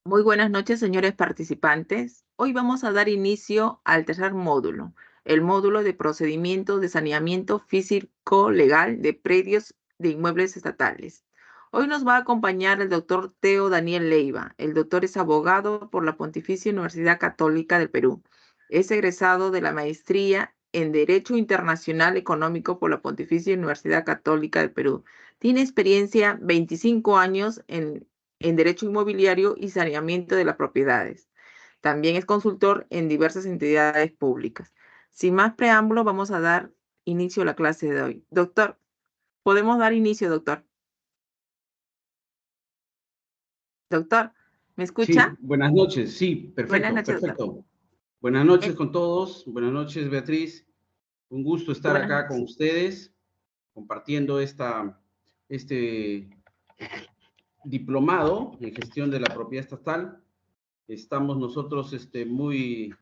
Muy buenas noches, señores participantes. Hoy vamos a dar inicio al tercer módulo, el módulo de procedimientos de saneamiento físico-legal de predios de inmuebles estatales. Hoy nos va a acompañar el doctor Teo Daniel Leiva. El doctor es abogado por la Pontificia Universidad Católica del Perú. Es egresado de la maestría en Derecho Internacional Económico por la Pontificia Universidad Católica del Perú. Tiene experiencia 25 años en Derecho Inmobiliario y Saneamiento de las Propiedades. También es consultor en diversas entidades públicas. Sin más preámbulo, vamos a dar inicio a la clase de hoy. Doctor, ¿podemos dar inicio, doctor? Doctor, ¿me Sí, escucha? buenas noches. Sí, Buenas perfecto, noches, doctor. perfecto. Buenas noches Eh, con todos. Buenas noches, Beatriz. Un gusto estar buenas acá con noches. ustedes, compartiendo este diplomado en gestión de la propiedad estatal. Estamos nosotros muy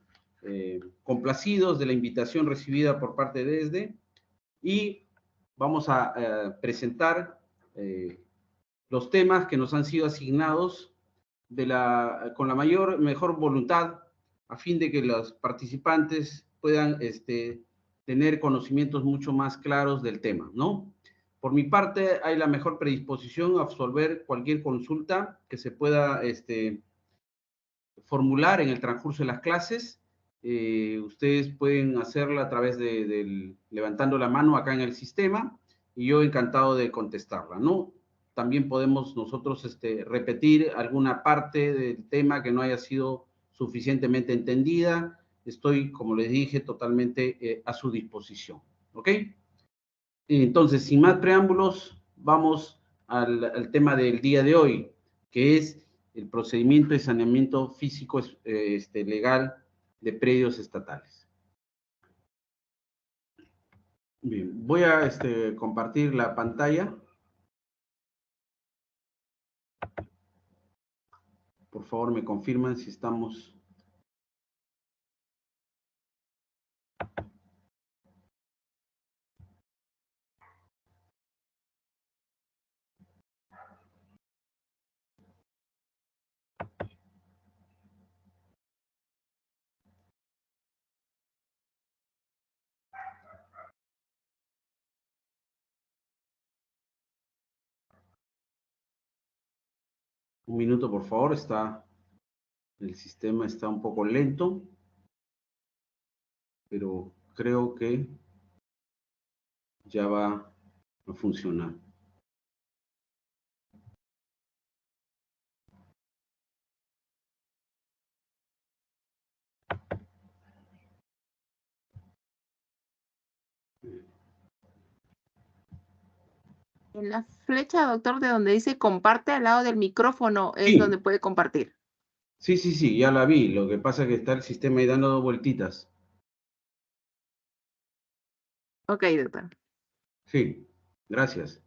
complacidos de la invitación recibida por parte de ESDE y vamos a presentar eh, los temas que nos han sido asignados con la mejor voluntad a fin de que los participantes puedan tener conocimientos mucho más claros del tema, ¿no? Por mi parte, hay la mejor predisposición a absolver cualquier consulta que se pueda formular en el transcurso de las clases. Ustedes pueden hacerla a través levantando la mano acá en el sistema y yo encantado de contestarla, ¿no? También podemos nosotros repetir alguna parte del tema que no haya sido suficientemente entendida. Estoy, como les dije, totalmente a su disposición, ¿ok? Entonces, sin más preámbulos, vamos al tema del día de hoy, que es el procedimiento de saneamiento físico legal de predios estatales. Bien, voy a compartir la pantalla. Por favor, me confirman si estamos. Un minuto, por favor. El sistema está un poco lento, pero creo que ya va a funcionar. En la flecha, doctor, de donde dice comparte al lado del micrófono es donde Sí, puede compartir. sí, ya la vi. Lo que pasa es que está el sistema ahí dando vueltitas. Ok, doctor. Sí, gracias.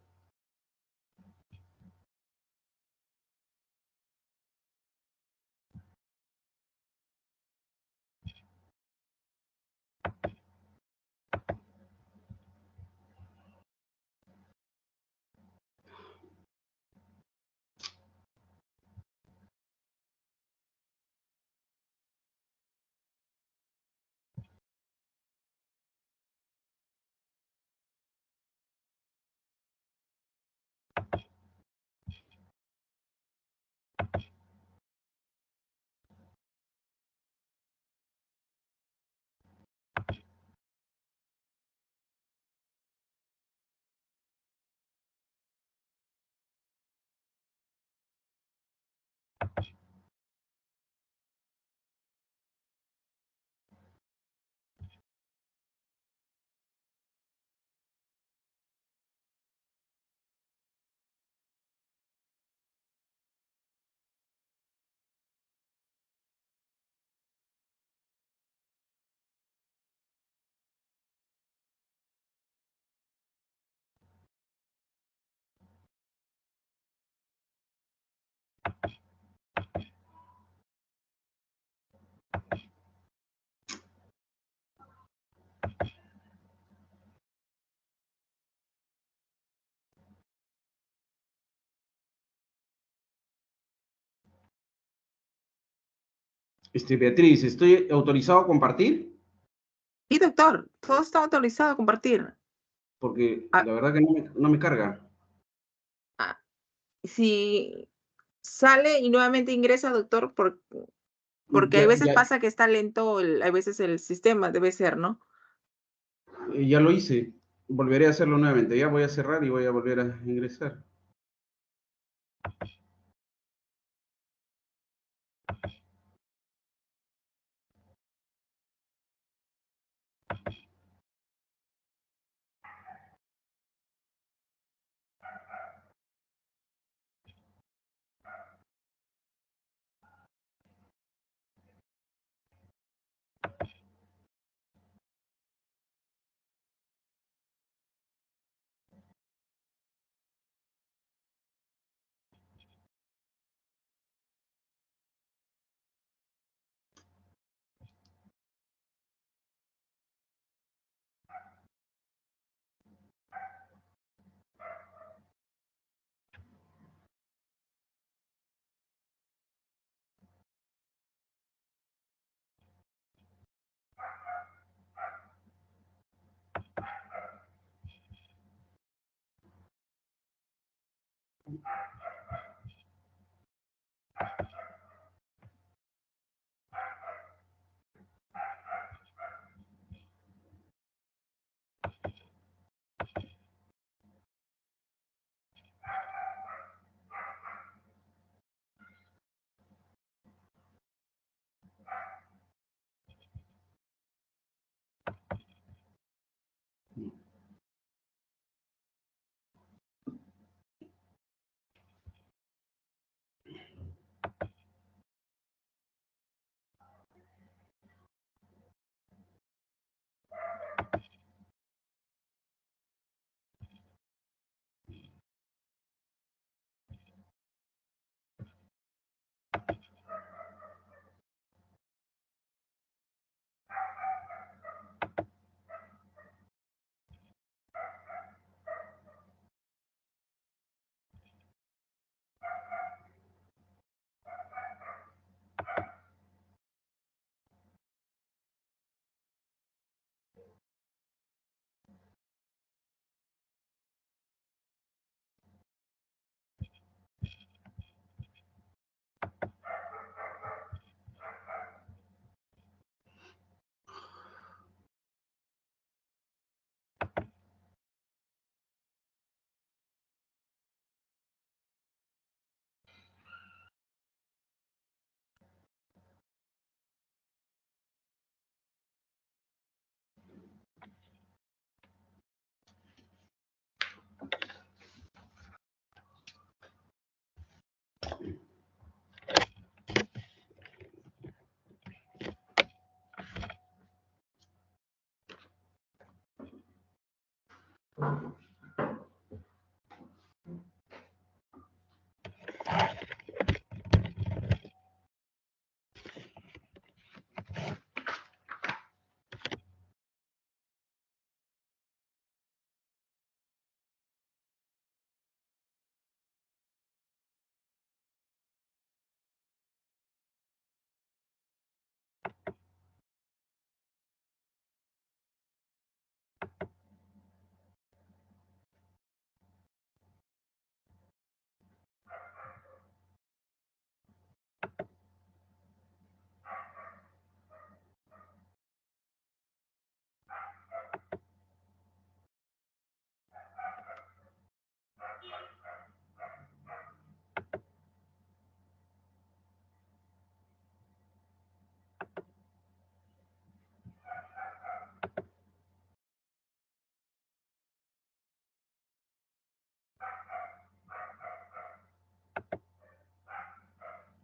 Beatriz, ¿estoy autorizado a compartir? Sí, doctor, todo está autorizado a compartir. Porque Ah, la verdad que no me carga. ah, si sale y nuevamente ingresa, doctor, porque hay Ya, veces ya, pasa que está lento, hay veces el sistema, debe ser, ¿no? ya lo hice. Volveré a hacerlo nuevamente. Ya voy a cerrar y voy a volver a ingresar.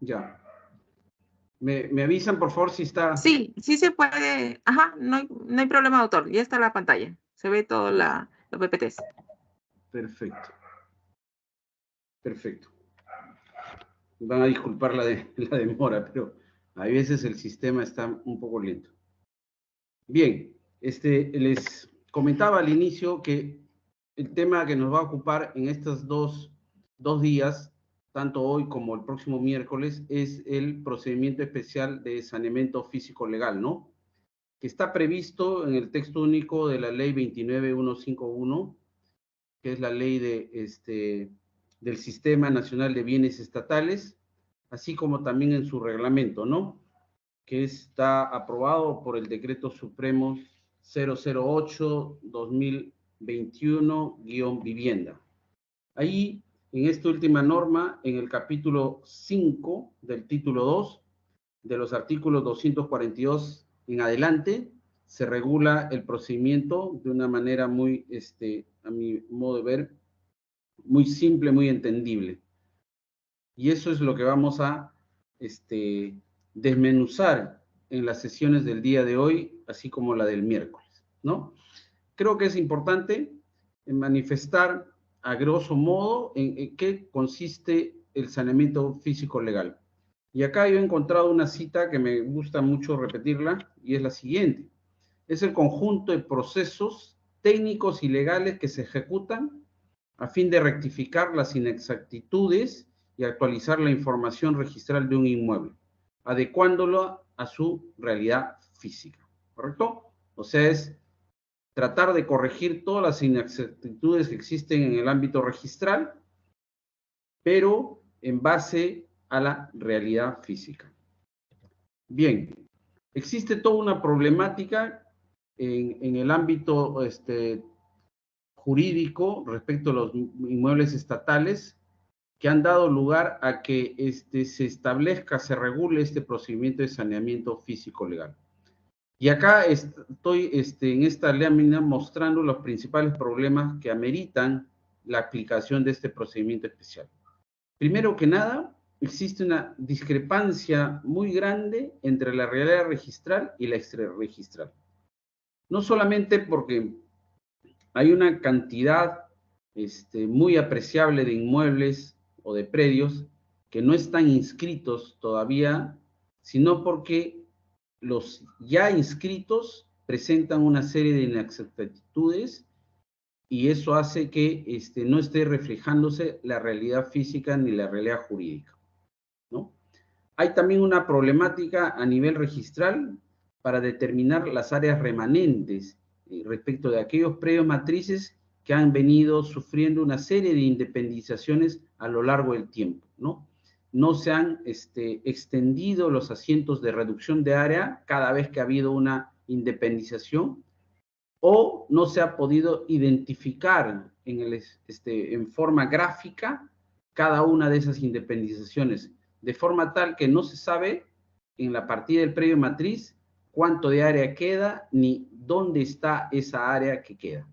Ya. Me avisan, por favor, si está. Sí, sí se puede. Ajá, no hay problema, doctor. Ya está la pantalla. Se ve todo los PPTs. Perfecto. Perfecto. Van a disculpar la demora, pero a veces el sistema está un poco lento. Bien, les comentaba al inicio que el tema que nos va a ocupar en estos dos días tanto hoy como el próximo miércoles, es el procedimiento especial de saneamiento físico legal, ¿no? Que está previsto en el texto único de la ley 29151, que es la ley del Sistema Nacional de Bienes Estatales, así como también en su reglamento, ¿no? Que está aprobado por el Decreto Supremo 008-2021-Vivienda. Ahí, en esta última norma, en el capítulo 5 del título 2, de los artículos 242 en adelante, se regula el procedimiento de una manera muy, a mi modo de ver, muy simple, muy entendible. Y eso es lo que vamos a desmenuzar en las sesiones del día de hoy, así como la del miércoles, ¿no? Creo que es importante manifestar a grosso modo en qué consiste el saneamiento físico legal. Y acá yo he encontrado una cita que me gusta mucho repetirla, y es la siguiente. Es el conjunto de procesos técnicos y legales que se ejecutan a fin de rectificar las inexactitudes y actualizar la información registral de un inmueble, adecuándolo a su realidad física, ¿correcto? O sea, es tratar de corregir todas las inexactitudes que existen en el ámbito registral, pero en base a la realidad física. Bien, existe toda una problemática en el ámbito jurídico respecto a los inmuebles estatales que han dado lugar a que se establezca, se regule este procedimiento de saneamiento físico legal. Y acá estoy en esta lámina mostrando los principales problemas que ameritan la aplicación de este procedimiento especial. Primero que nada, existe una discrepancia muy grande entre la realidad registral y la extrarregistral. No solamente porque hay una cantidad muy apreciable de inmuebles o de predios que no están inscritos todavía, sino porque los ya inscritos presentan una serie de inexactitudes y eso hace que no esté reflejándose la realidad física ni la realidad jurídica, ¿no? Hay también una problemática a nivel registral para determinar las áreas remanentes respecto de aquellos predios matrices que han venido sufriendo una serie de independizaciones a lo largo del tiempo, ¿no? No se han extendido los asientos de reducción de área cada vez que ha habido una independización, o no se ha podido identificar en forma gráfica cada una de esas independizaciones, de forma tal que no se sabe en la partida del predio matriz cuánto de área queda ni dónde está esa área que queda.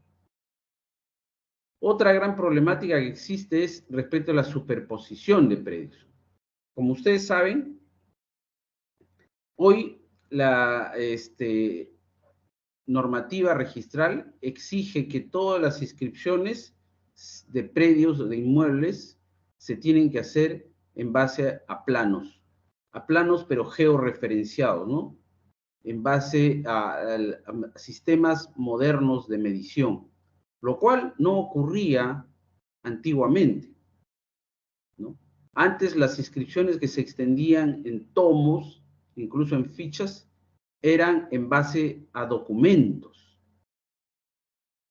Otra gran problemática que existe es respecto a la superposición de predios. Como ustedes saben, hoy la normativa registral exige que todas las inscripciones de predios o de inmuebles se tienen que hacer en base a planos pero georreferenciados, ¿no? En base a sistemas modernos de medición, lo cual no ocurría antiguamente, ¿no? Antes las inscripciones que se extendían en tomos, incluso en fichas, eran en base a documentos.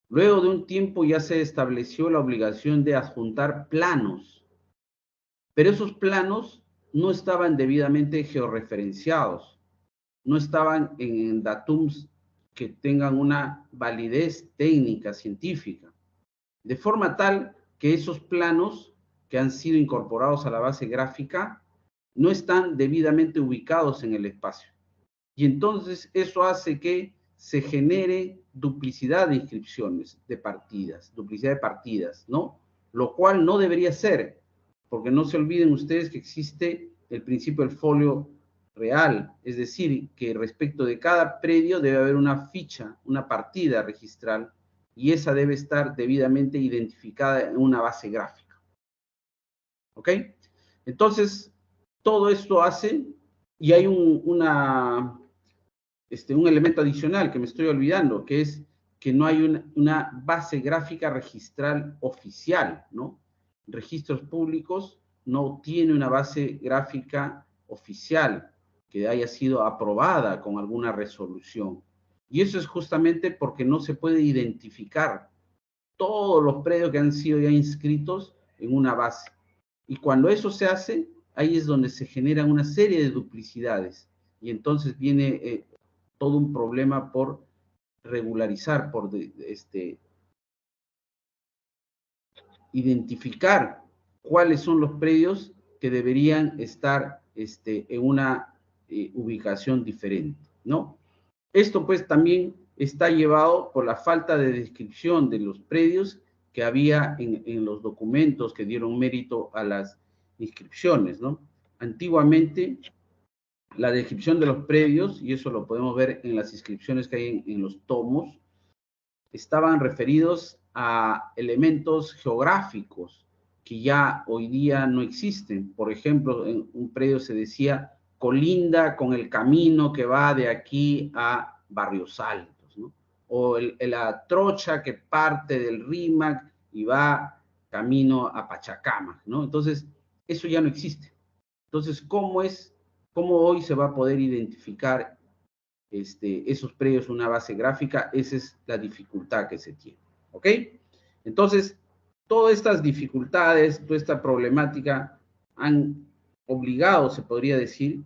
Luego de un tiempo ya se estableció la obligación de adjuntar planos, pero esos planos no estaban debidamente georreferenciados, no estaban en datums que tengan una validez técnica, científica, de forma tal que esos planos que han sido incorporados a la base gráfica no están debidamente ubicados en el espacio. Y entonces eso hace que se genere duplicidad de inscripciones, de partidas, duplicidad de partidas, ¿no? Lo cual no debería ser, porque no se olviden ustedes que existe el principio del folio real, es decir, que respecto de cada predio debe haber una ficha, una partida registral, y esa debe estar debidamente identificada en una base gráfica. ¿Ok? Entonces, todo esto hace, y hay un elemento adicional que me estoy olvidando, que es que no hay una base gráfica registral oficial, ¿no? Registros públicos no tiene una base gráfica oficial que haya sido aprobada con alguna resolución. Y eso es justamente porque no se puede identificar todos los predios que han sido ya inscritos en una base. Y cuando eso se hace, ahí es donde se generan una serie de duplicidades. Y entonces viene todo un problema por regularizar, por identificar cuáles son los predios que deberían estar en una ubicación diferente, ¿no? Esto pues también está llevado por la falta de descripción de los predios que había en los documentos que dieron mérito a las inscripciones, ¿no? Antiguamente, la descripción de los predios, y eso lo podemos ver en las inscripciones que hay en los tomos, estaban referidos a elementos geográficos que ya hoy día no existen. Por ejemplo, en un predio se decía colinda con el camino que va de aquí a Barrios Altos, ¿no? O la trocha que parte del Rímac y va camino a Pachacamac, ¿no? Entonces, eso ya no existe. Entonces, ¿cómo hoy se va a poder identificar esos predios, una base gráfica? Esa es la dificultad que se tiene, ¿ok? Entonces, todas estas dificultades, toda esta problemática han obligado, se podría decir,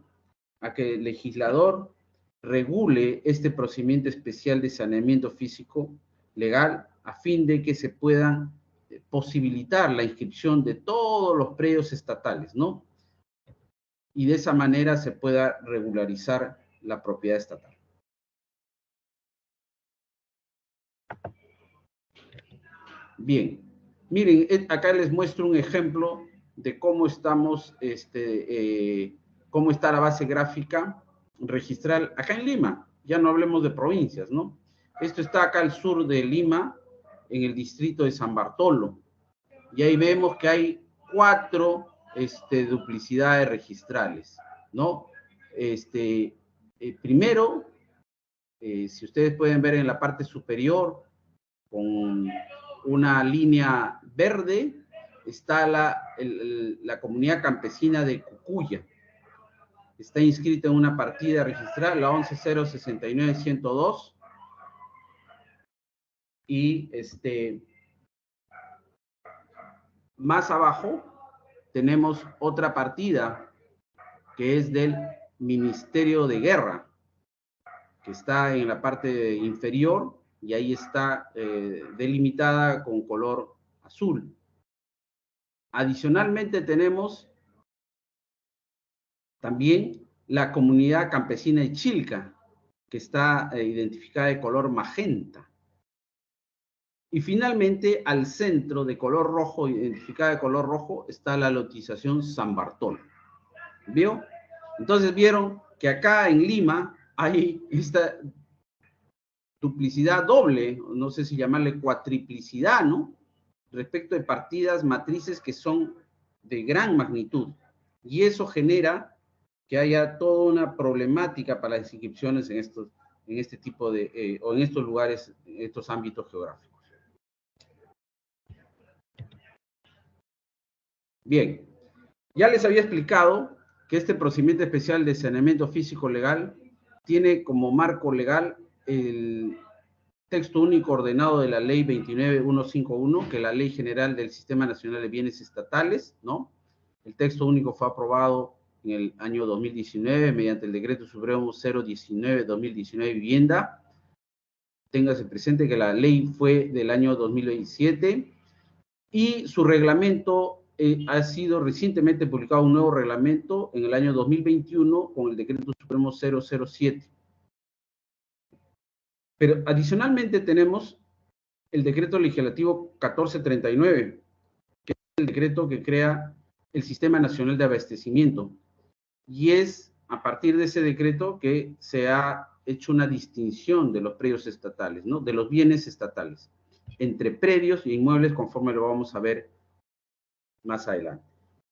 a que el legislador regule este procedimiento especial de saneamiento físico legal a fin de que se pueda posibilitar la inscripción de todos los predios estatales, ¿no? Y de esa manera se pueda regularizar la propiedad estatal. Bien, miren, acá les muestro un ejemplo de cómo estamos, cómo está la base gráfica registral acá en Lima. Ya no hablemos de provincias, ¿no? Esto está acá al sur de Lima, en el distrito de San Bartolo. Y ahí vemos que hay 4 duplicidades registrales, ¿no? Primero, si ustedes pueden ver en la parte superior, con una línea verde, está la comunidad campesina de Cucuya. Está inscrita en una partida registral, la 11069102. Y más abajo tenemos otra partida que es del Ministerio de Guerra, que está en la parte inferior y ahí está delimitada con color azul. Adicionalmente tenemos también la comunidad campesina de Chilca, que está identificada de color magenta. Y finalmente, al centro de color rojo, identificada de color rojo, está la lotización San Bartolo. ¿Vio? Entonces vieron que acá en Lima hay esta duplicidad doble, no sé si llamarle cuatriplicidad, ¿no? Respecto de partidas matrices que son de gran magnitud. Y eso genera que haya toda una problemática para las inscripciones en este tipo de, o en estos lugares, en estos ámbitos geográficos. Bien, ya les había explicado que este procedimiento especial de saneamiento físico legal tiene como marco legal el texto único ordenado de la ley 29151, que es la Ley General del Sistema Nacional de Bienes Estatales, ¿no? El texto único fue aprobado en el año 2019 mediante el Decreto Supremo 019-2019 Vivienda. Téngase presente que la ley fue del año 2027 y su reglamento ha sido recientemente publicado un nuevo reglamento en el año 2021 con el Decreto Supremo 007. Pero adicionalmente tenemos el Decreto Legislativo 1439, que es el decreto que crea el Sistema Nacional de Abastecimiento. Y es a partir de ese decreto que se ha hecho una distinción de los predios estatales, ¿no? De los bienes estatales, entre predios y inmuebles, conforme lo vamos a ver más adelante.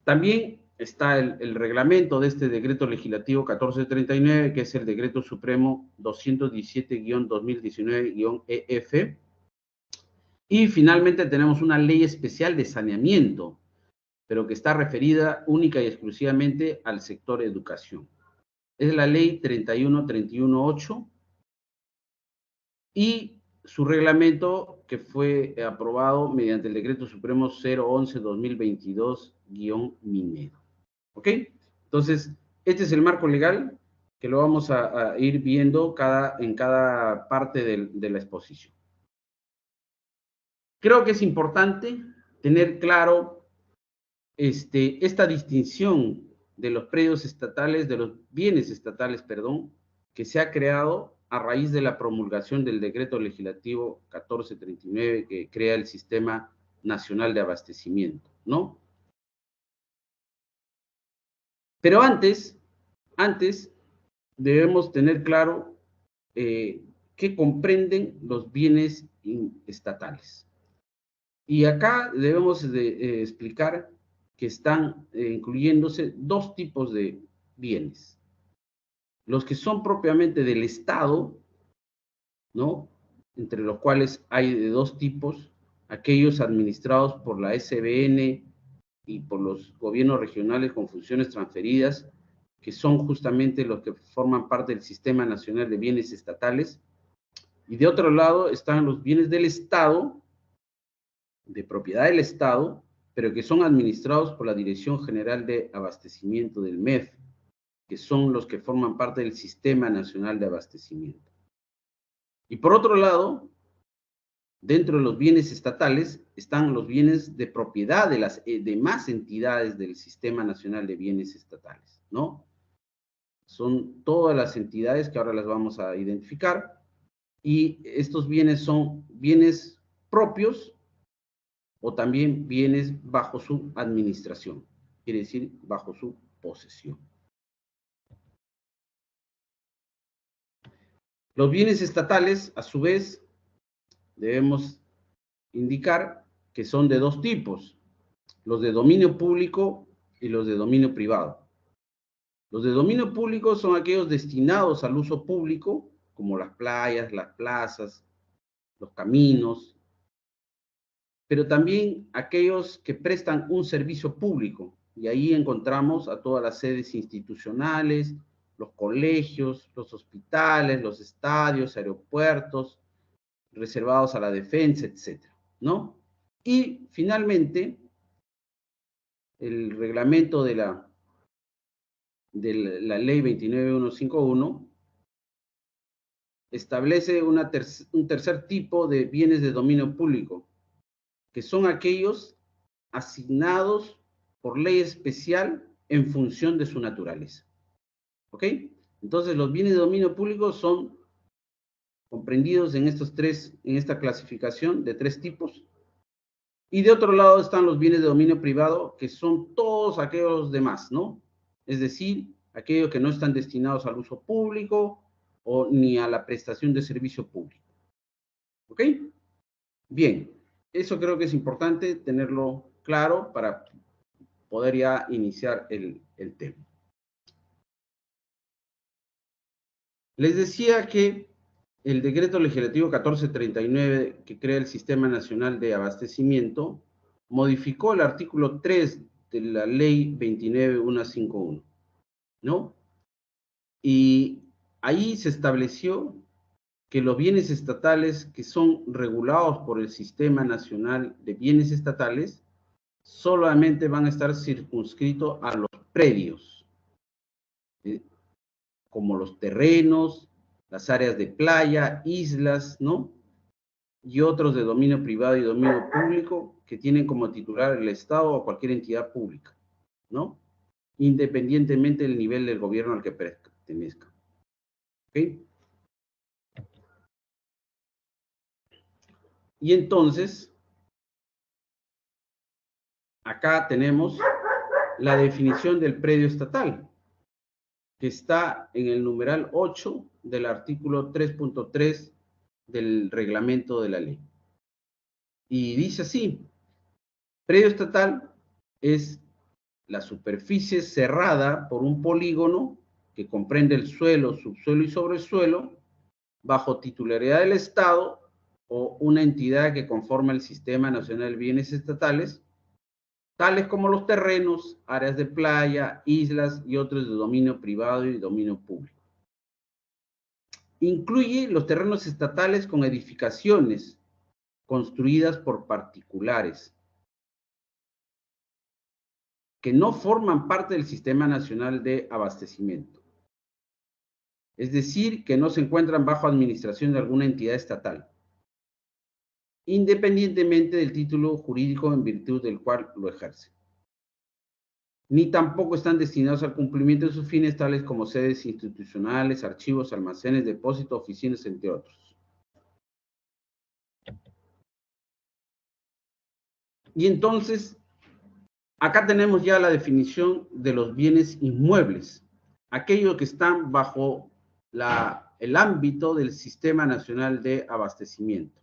También está el reglamento de este decreto legislativo 1439, que es el decreto supremo 217-2019-EF. Y finalmente tenemos una ley especial de saneamiento, pero que está referida única y exclusivamente al sector educación. Es la ley 31318 y su reglamento que fue aprobado mediante el decreto supremo 011-2022-Minedo. ¿Ok? Entonces, este es el marco legal que lo vamos a ir viendo en cada parte de la exposición. Creo que es importante tener claro esta distinción de los predios estatales, de los bienes estatales, perdón, que se ha creado a raíz de la promulgación del decreto legislativo 1439 que crea el Sistema Nacional de Abastecimiento, ¿no? Pero antes debemos tener claro qué comprenden los bienes estatales. Y acá debemos de explicar que están incluyéndose dos tipos de bienes. Los que son propiamente del Estado, ¿no? Entre los cuales hay de dos tipos, aquellos administrados por la SBN y por los gobiernos regionales con funciones transferidas, que son justamente los que forman parte del Sistema Nacional de Bienes Estatales. Y de otro lado están los bienes del Estado, de propiedad del Estado, pero que son administrados por la Dirección General de Abastecimiento del MEF, que son los que forman parte del Sistema Nacional de Abastecimiento. Y por otro lado, dentro de los bienes estatales están los bienes de propiedad de las demás entidades del Sistema Nacional de Bienes Estatales, ¿no? Son todas las entidades que ahora las vamos a identificar, y estos bienes son bienes propios o también bienes bajo su administración, quiere decir bajo su posesión. Los bienes estatales, a su vez, debemos indicar que son de dos tipos, los de dominio público y los de dominio privado. Los de dominio público son aquellos destinados al uso público, como las playas, las plazas, los caminos, pero también aquellos que prestan un servicio público, y ahí encontramos a todas las sedes institucionales, los colegios, los hospitales, los estadios, aeropuertos, reservados a la defensa, etcétera, ¿no? Y finalmente, el reglamento de la ley 29151 establece un tercer tipo de bienes de dominio público, que son aquellos asignados por ley especial en función de su naturaleza. ¿Ok? Entonces, los bienes de dominio público son comprendidos en esta clasificación de tres tipos. Y de otro lado están los bienes de dominio privado, que son todos aquellos demás, ¿no? Es decir, aquellos que no están destinados al uso público o ni a la prestación de servicio público. ¿Ok? Bien, eso creo que es importante tenerlo claro para poder ya iniciar el tema. Les decía que el decreto legislativo 1439, que crea el Sistema Nacional de Abastecimiento, modificó el artículo 3 de la ley 29151, ¿no? Y ahí se estableció que los bienes estatales que son regulados por el Sistema Nacional de Bienes Estatales solamente van a estar circunscritos a los predios, como los terrenos, las áreas de playa, islas, ¿no? Y otros de dominio privado y dominio público que tienen como titular el Estado o cualquier entidad pública, ¿no? Independientemente del nivel del gobierno al que pertenezca. ¿Ok? Y entonces, acá tenemos la definición del predio estatal, que está en el numeral 8 del artículo 3.3 del reglamento de la ley. Y dice así: predio estatal es la superficie cerrada por un polígono que comprende el suelo, subsuelo y sobresuelo, bajo titularidad del Estado o una entidad que conforma el Sistema Nacional de Bienes Estatales, tales como los terrenos, áreas de playa, islas y otros de dominio privado y dominio público. Incluye los terrenos estatales con edificaciones construidas por particulares que no forman parte del Sistema Nacional de Abastecimiento. Es decir, que no se encuentran bajo administración de alguna entidad estatal, independientemente del título jurídico en virtud del cual lo ejerce. Ni tampoco están destinados al cumplimiento de sus fines, tales como sedes institucionales, archivos, almacenes, depósitos, oficinas, entre otros. Y entonces, acá tenemos ya la definición de los bienes inmuebles, aquellos que están bajo el ámbito del Sistema Nacional de Abastecimiento.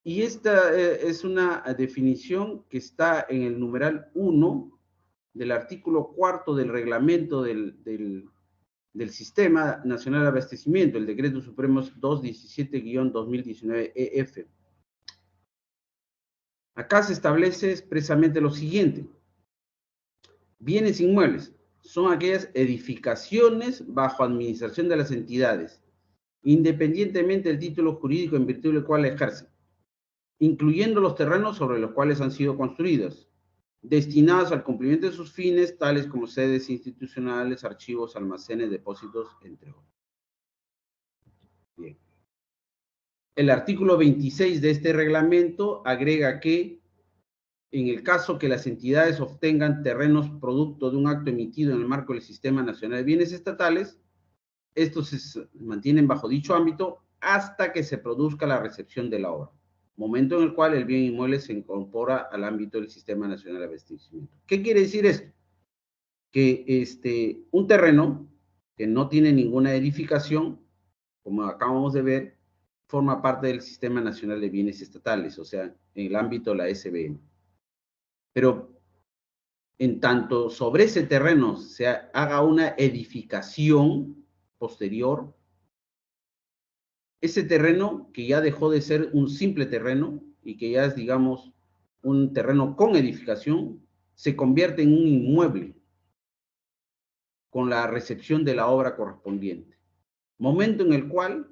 Y esta es una definición que está en el numeral 1 del artículo 4 del reglamento del Sistema Nacional de Abastecimiento, el Decreto Supremo 217-2019-EF. Acá se establece expresamente lo siguiente: bienes inmuebles son aquellas edificaciones bajo administración de las entidades, independientemente del título jurídico en virtud del cual ejercen, incluyendo los terrenos sobre los cuales han sido construidos, destinados al cumplimiento de sus fines, tales como sedes institucionales, archivos, almacenes, depósitos, entre otros. Bien. El artículo 26 de este reglamento agrega que, en el caso que las entidades obtengan terrenos producto de un acto emitido en el marco del Sistema Nacional de Bienes Estatales, estos se mantienen bajo dicho ámbito hasta que se produzca la recepción de la obra, momento en el cual el bien inmueble se incorpora al ámbito del Sistema Nacional de Abastecimiento. ¿Qué quiere decir esto? Que un terreno que no tiene ninguna edificación, como acabamos de ver, forma parte del Sistema Nacional de Bienes Estatales, o sea, en el ámbito de la SBM. Pero en tanto sobre ese terreno se haga una edificación posterior, ese terreno que ya dejó de ser un simple terreno y que ya es, digamos, un terreno con edificación, se convierte en un inmueble con la recepción de la obra correspondiente. Momento en el cual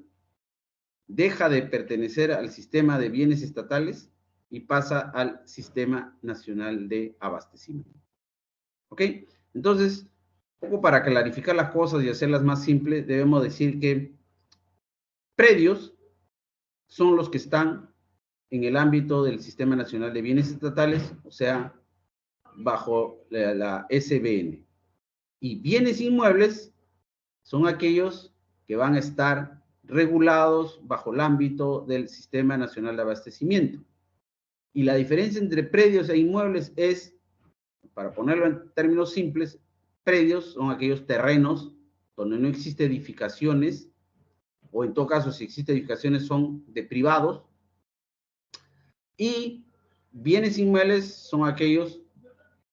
deja de pertenecer al sistema de bienes estatales y pasa al Sistema Nacional de Abastecimiento. ¿Ok? Entonces, un poco para clarificar las cosas y hacerlas más simples, debemos decir que predios son los que están en el ámbito del Sistema Nacional de Bienes Estatales, o sea, bajo la SBN. Y bienes inmuebles son aquellos que van a estar regulados bajo el ámbito del Sistema Nacional de Abastecimiento. Y la diferencia entre predios e inmuebles es, para ponerlo en términos simples, predios son aquellos terrenos donde no existe edificaciones, o en todo caso, si existen edificaciones, son de privados, y bienes inmuebles son aquellos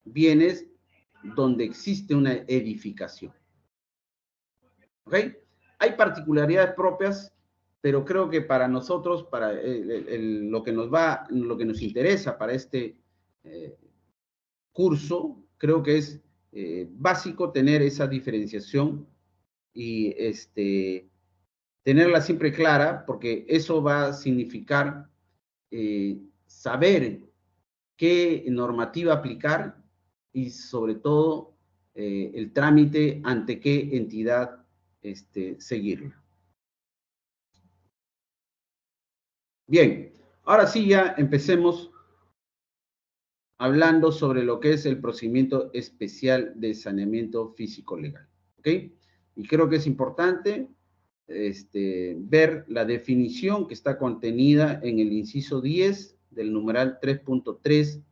bienes donde existe una edificación. ¿Ok? Hay particularidades propias, pero creo que para nosotros, para lo que nos interesa para este curso, creo que es básico tener esa diferenciación y tenerla siempre clara, porque eso va a significar saber qué normativa aplicar y sobre todo el trámite ante qué entidad seguirla. Bien, ahora sí ya empecemos hablando sobre lo que es el procedimiento especial de saneamiento físico legal. ¿Ok? Y creo que es importante ver la definición que está contenida en el inciso 10 del numeral 3.3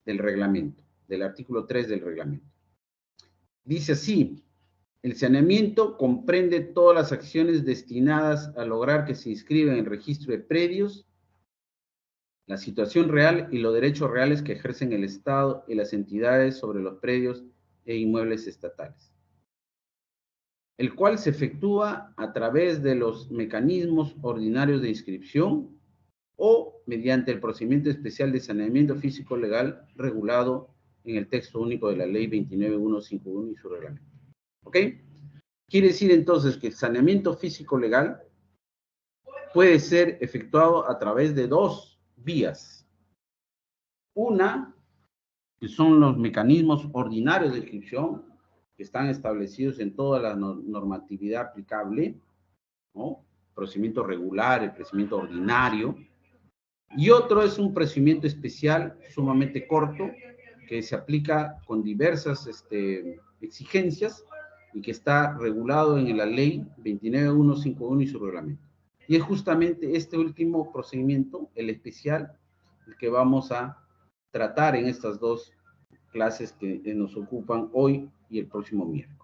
del reglamento, del artículo 3 del reglamento. Dice así: el saneamiento comprende todas las acciones destinadas a lograr que se inscriba en el registro de predios la situación real y los derechos reales que ejercen el Estado y las entidades sobre los predios e inmuebles estatales, el cual se efectúa a través de los mecanismos ordinarios de inscripción o mediante el procedimiento especial de saneamiento físico legal regulado en el texto único de la ley 29151 y su reglamento. ¿Ok? Quiere decir entonces que el saneamiento físico legal puede ser efectuado a través de dos vías. Una, que son los mecanismos ordinarios de inscripción, que están establecidos en toda la normatividad aplicable, ¿no? Procedimiento regular, el procedimiento ordinario. Y otro es un procedimiento especial sumamente corto, que se aplica con diversas exigencias y que está regulado en la ley 29151 y su reglamento. Y es justamente este último procedimiento, el especial, el que vamos a tratar en estas dos clases que nos ocupan hoy y el próximo miércoles.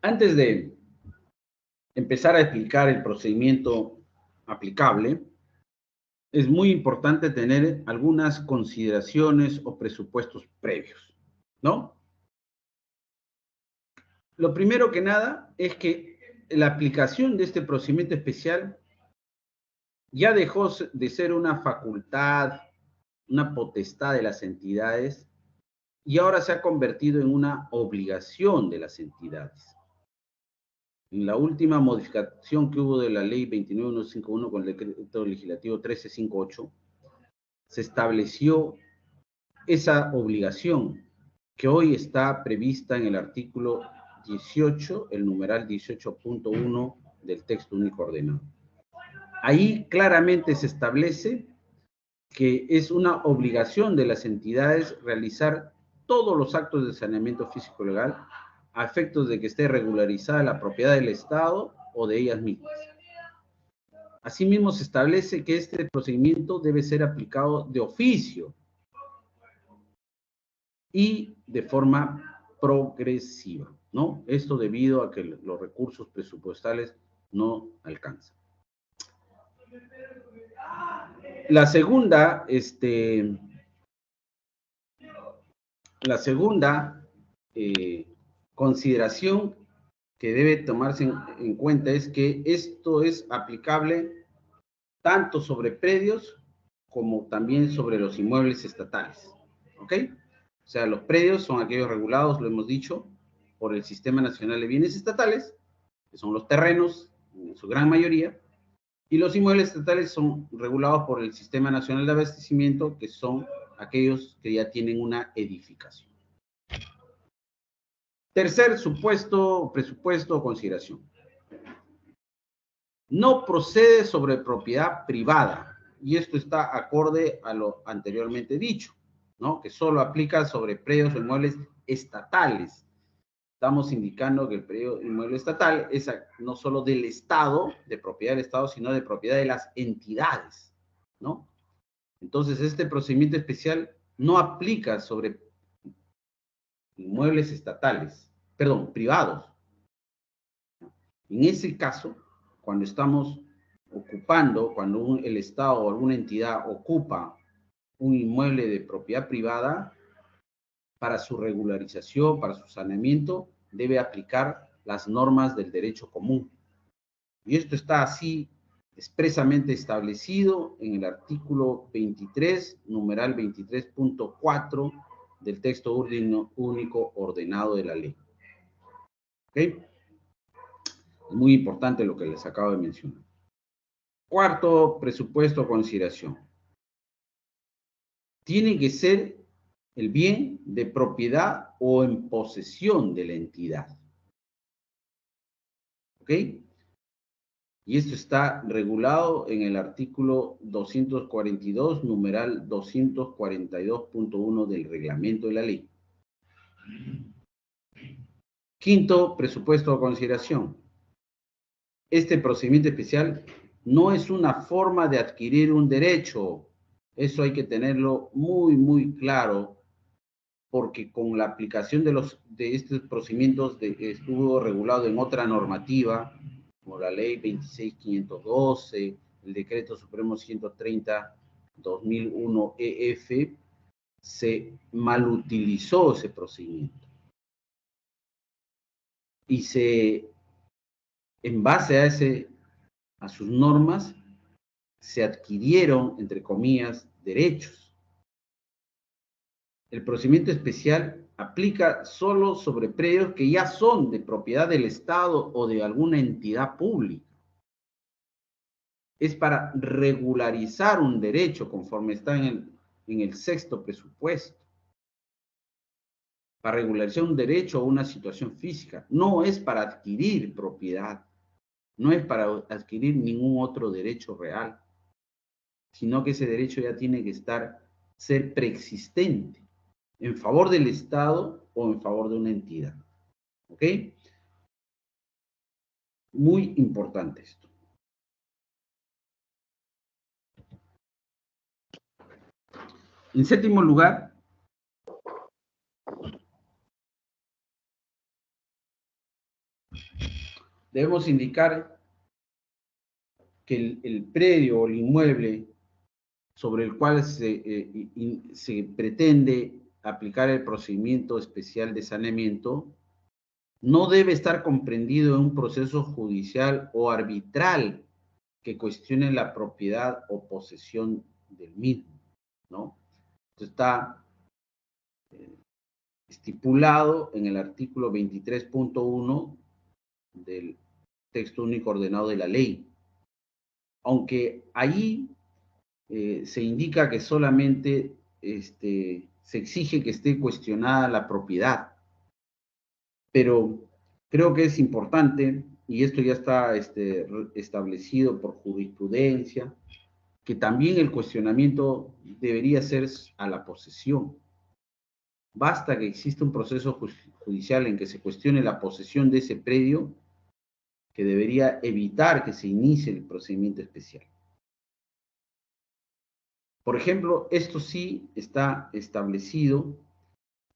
Antes de empezar a explicar el procedimiento aplicable, es muy importante tener algunas consideraciones o presupuestos previos, ¿no? Lo primero que nada es que la aplicación de este procedimiento especial ya dejó de ser una facultad, una potestad de las entidades y ahora se ha convertido en una obligación de las entidades. En la última modificación que hubo de la ley 29151 con el decreto legislativo 1358, se estableció esa obligación que hoy está prevista en el artículo 18, el numeral 18.1 del texto único ordenado. Ahí claramente se establece que es una obligación de las entidades realizar todos los actos de saneamiento físico legal a efectos de que esté regularizada la propiedad del Estado o de ellas mismas. Asimismo, se establece que este procedimiento debe ser aplicado de oficio y de forma progresiva, ¿no? Esto debido a que los recursos presupuestales no alcanzan. La segunda, consideración que debe tomarse en cuenta es que esto es aplicable tanto sobre predios como también sobre los inmuebles estatales, ¿ok? O sea, los predios son aquellos regulados, lo hemos dicho, por el Sistema Nacional de Bienes Estatales, que son los terrenos, en su gran mayoría, y los inmuebles estatales son regulados por el Sistema Nacional de Abastecimiento, que son aquellos que ya tienen una edificación. Tercer supuesto, presupuesto o consideración. No procede sobre propiedad privada, y esto está acorde a lo anteriormente dicho, ¿no? Que solo aplica sobre predios o inmuebles estatales. Estamos indicando que el predio inmueble estatal es no solo del Estado, de propiedad del Estado, sino de propiedad de las entidades, ¿no? Entonces, este procedimiento especial no aplica sobre inmuebles estatales, perdón, privados. En ese caso, cuando estamos ocupando, cuando el Estado o alguna entidad ocupa un inmueble de propiedad privada, para su regularización, para su saneamiento, debe aplicar las normas del derecho común. Y esto está así expresamente establecido en el artículo 23, numeral 23.4 del texto único ordenado de la ley. ¿Ok? Es muy importante lo que les acabo de mencionar. Cuarto presupuesto o consideración. Tiene que ser el bien de propiedad o en posesión de la entidad. ¿Ok? Y esto está regulado en el artículo 242, numeral 242.1 del reglamento de la ley. Quinto presupuesto o consideración. Este procedimiento especial no es una forma de adquirir un derecho. Eso hay que tenerlo muy, muy claro, porque con la aplicación de estos procedimientos estuvo regulado en otra normativa, como la ley 26512, el decreto supremo 130/2001 EF, se malutilizó ese procedimiento. y en base a sus normas, se adquirieron, entre comillas, derechos. El procedimiento especial aplica solo sobre predios que ya son de propiedad del Estado o de alguna entidad pública. Es para regularizar un derecho conforme está en el sexto presupuesto. Para regularizar un derecho o una situación física. No es para adquirir propiedad. No es para adquirir ningún otro derecho real. Sino que ese derecho ya tiene que ser preexistente. En favor del Estado o en favor de una entidad. ¿Ok? Muy importante esto. En séptimo lugar, debemos indicar que el predio o el inmueble sobre el cual se pretende aplicar el procedimiento especial de saneamiento no debe estar comprendido en un proceso judicial o arbitral que cuestione la propiedad o posesión del mismo, ¿no? Esto está estipulado en el artículo 23.1 del texto único ordenado de la ley. Aunque ahí se indica que solamente se exige que esté cuestionada la propiedad, pero creo que es importante, y esto ya está establecido por jurisprudencia, que también el cuestionamiento debería ser a la posesión. Basta que exista un proceso judicial en que se cuestione la posesión de ese predio, que debería evitar que se inicie el procedimiento especial. Por ejemplo, esto sí está establecido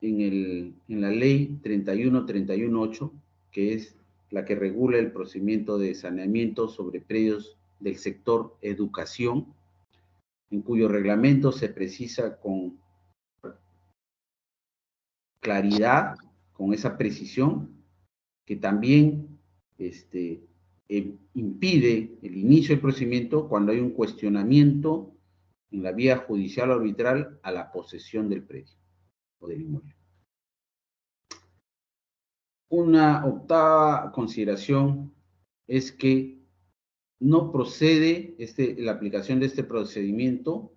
en la ley 31318, que es la que regula el procedimiento de saneamiento sobre predios del sector educación, en cuyo reglamento se precisa con claridad, con esa precisión, que también impide el inicio del procedimiento cuando hay un cuestionamiento en la vía judicial o arbitral a la posesión del predio o del inmueble. Una octava consideración es que no procede la aplicación de este procedimiento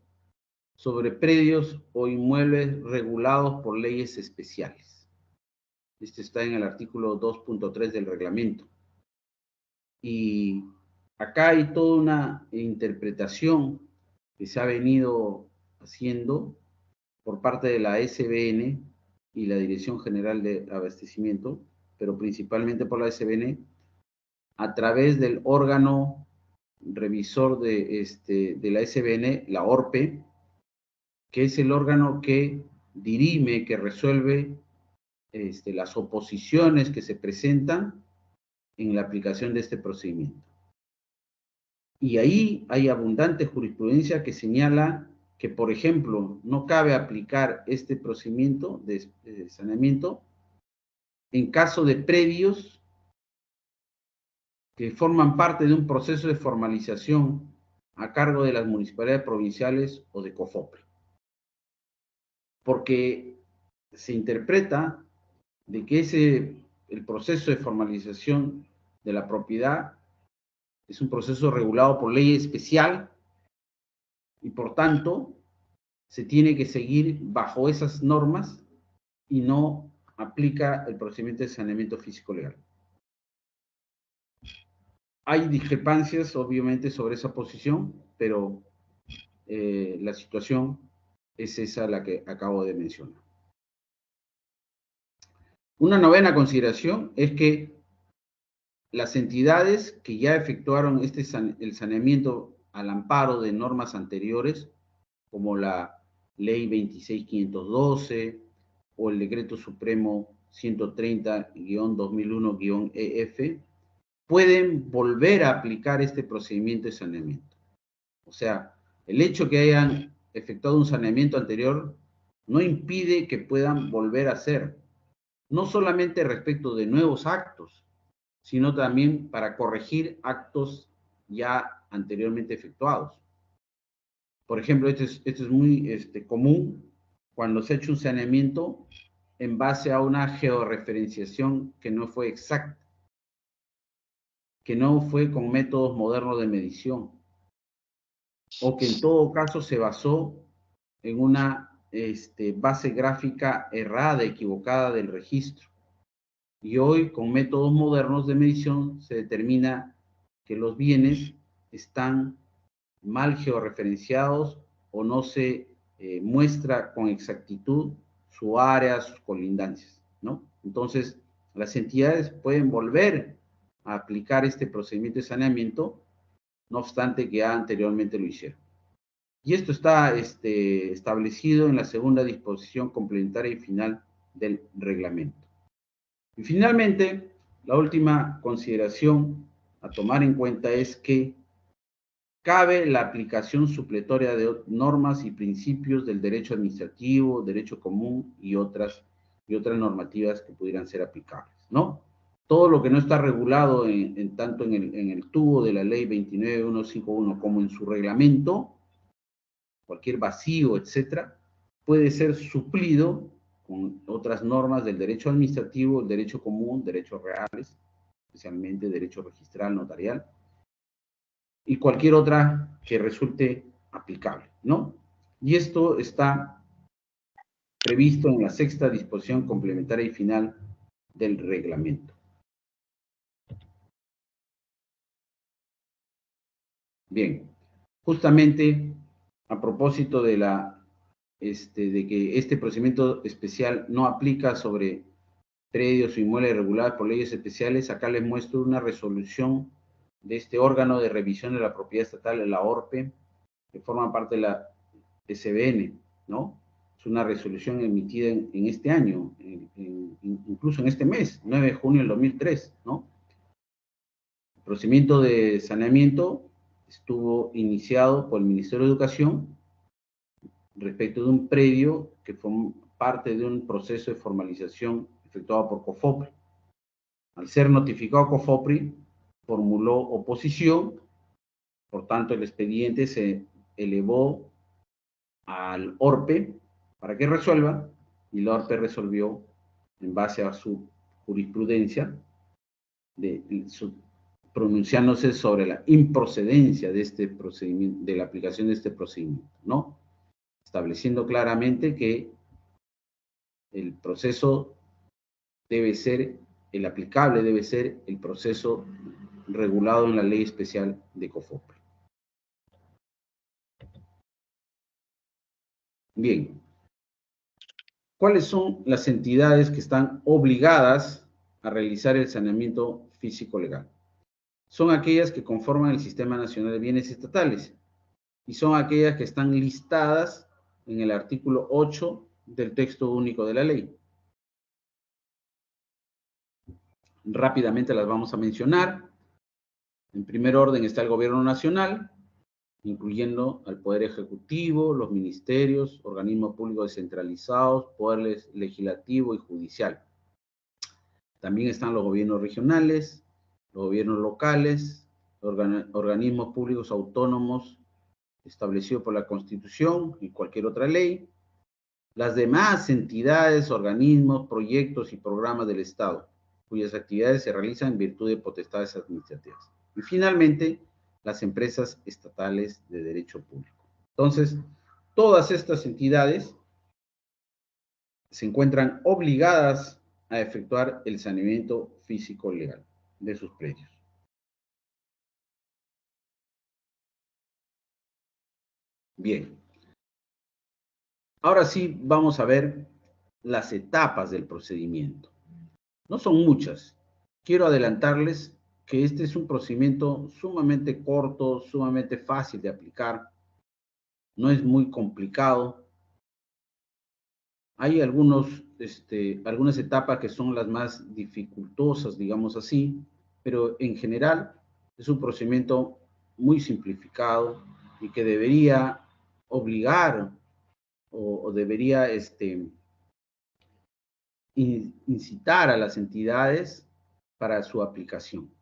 sobre predios o inmuebles regulados por leyes especiales. Este está en el artículo 2.3 del reglamento. Y acá hay toda una interpretación que se ha venido haciendo por parte de la SBN y la Dirección General de Abastecimiento, pero principalmente por la SBN, a través del órgano revisor de la SBN, la ORPE, que es el órgano que dirime, que resuelve las oposiciones que se presentan en la aplicación de este procedimiento. Y ahí hay abundante jurisprudencia que señala que, por ejemplo, no cabe aplicar este procedimiento de saneamiento en caso de predios que forman parte de un proceso de formalización a cargo de las municipalidades provinciales o de COFOPRE. Porque se interpreta de que el proceso de formalización de la propiedad es un proceso regulado por ley especial y por tanto se tiene que seguir bajo esas normas y no aplica el procedimiento de saneamiento físico legal. Hay discrepancias, obviamente, sobre esa posición, pero la situación es esa la que acabo de mencionar. Una novena consideración es que las entidades que ya efectuaron el saneamiento al amparo de normas anteriores, como la Ley 26512 o el Decreto Supremo 130-2001-EF, pueden volver a aplicar este procedimiento de saneamiento. O sea, el hecho que hayan efectuado un saneamiento anterior no impide que puedan volver a hacer. no solamente respecto de nuevos actos, sino también para corregir actos ya anteriormente efectuados. Por ejemplo, esto es muy común cuando se ha hecho un saneamiento en base a una georreferenciación que no fue exacta, que no fue con métodos modernos de medición, o que en todo caso se basó en una base gráfica errada, equivocada del registro. Y hoy, con métodos modernos de medición, se determina que los bienes están mal georreferenciados o no se muestra con exactitud su área, sus colindancias, ¿no? Entonces, las entidades pueden volver a aplicar este procedimiento de saneamiento, no obstante que ya anteriormente lo hicieron. Y esto está establecido en la segunda disposición complementaria y final del reglamento. Y finalmente, la última consideración a tomar en cuenta es que cabe la aplicación supletoria de normas y principios del derecho administrativo, derecho común y otras normativas que pudieran ser aplicables, ¿no? Todo lo que no está regulado tanto en el tubo de la ley 29151 como en su reglamento, cualquier vacío, etcétera, puede ser suplido con otras normas del derecho administrativo, el derecho común, derechos reales, especialmente derecho registral, notarial, y cualquier otra que resulte aplicable, ¿no? Y esto está previsto en la sexta disposición complementaria y final del reglamento. Bien, justamente a propósito de de que este procedimiento especial no aplica sobre predios o inmuebles regulados por leyes especiales, acá les muestro una resolución de este órgano de revisión de la propiedad estatal, la ORPE, que forma parte de la SBN, ¿no? Es una resolución emitida en este año, incluso en este mes, 9 de junio del 2003, ¿no? El procedimiento de saneamiento estuvo iniciado por el Ministerio de Educación respecto de un predio que fue parte de un proceso de formalización efectuado por COFOPRI. Al ser notificado COFOPRI, formuló oposición, por tanto el expediente se elevó al ORPE para que resuelva, y la ORPE resolvió en base a su jurisprudencia, pronunciándose sobre la improcedencia de este procedimiento, de la aplicación de este procedimiento, ¿no? Estableciendo claramente que el proceso debe ser, el aplicable debe ser el proceso regulado en la ley especial de COFOPRI. Bien, ¿cuáles son las entidades que están obligadas a realizar el saneamiento físico legal? Son aquellas que conforman el Sistema Nacional de Bienes Estatales y son aquellas que están listadas en el artículo 8 del texto único de la ley. Rápidamente las vamos a mencionar. En primer orden está el Gobierno Nacional, incluyendo al Poder Ejecutivo, los ministerios, organismos públicos descentralizados, poderes legislativo y judicial. También están los gobiernos regionales, los gobiernos locales, organismos públicos autónomos establecidos por la Constitución y cualquier otra ley, las demás entidades, organismos, proyectos y programas del Estado, cuyas actividades se realizan en virtud de potestades administrativas. Y finalmente, las empresas estatales de derecho público. Entonces, todas estas entidades se encuentran obligadas a efectuar el saneamiento físico legal de sus predios. Bien. Ahora sí vamos a ver las etapas del procedimiento. No son muchas. Quiero adelantarles que este es un procedimiento sumamente corto, sumamente fácil de aplicar. No es muy complicado. Hay algunas etapas que son las más dificultosas, digamos así, pero en general es un procedimiento muy simplificado y que debería obligar o debería incitar a las entidades para su aplicación.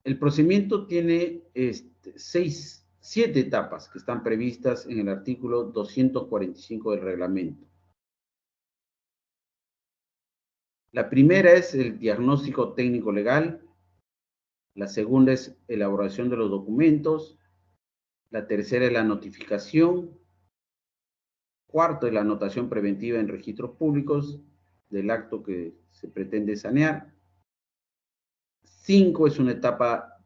El procedimiento tiene 7 etapas que están previstas en el artículo 245 del reglamento. La primera es el diagnóstico técnico legal, la segunda es elaboración de los documentos, la tercera es la notificación, cuarto es la anotación preventiva en registros públicos del acto que se pretende sanear, 5 es una etapa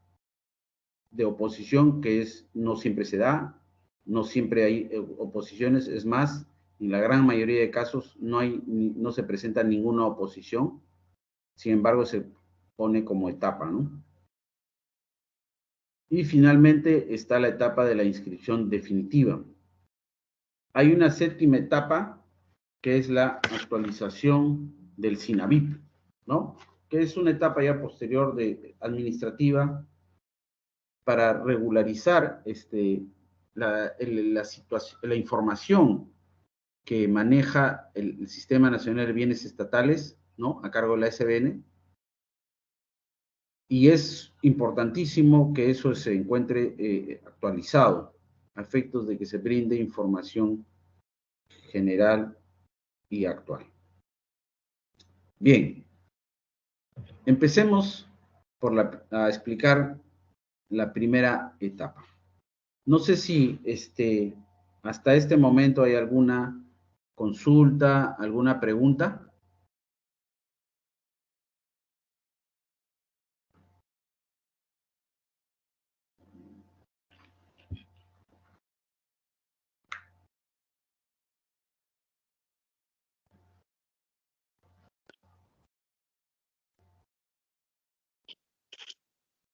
de oposición que no siempre se da, no siempre hay oposiciones, es más, en la gran mayoría de casos no se presenta ninguna oposición, sin embargo se pone como etapa, ¿no? Y finalmente está la etapa de la inscripción definitiva. Hay una 7ª etapa que es la actualización del SINAVIP, ¿no? Que es una etapa ya posterior administrativa para regularizar la información que maneja el Sistema Nacional de Bienes Estatales, ¿no? A cargo de la SBN. Y es importantísimo que eso se encuentre actualizado a efectos de que se brinde información general y actual. Bien, empecemos a explicar la primera etapa. No sé si hasta este momento hay alguna consulta, alguna pregunta.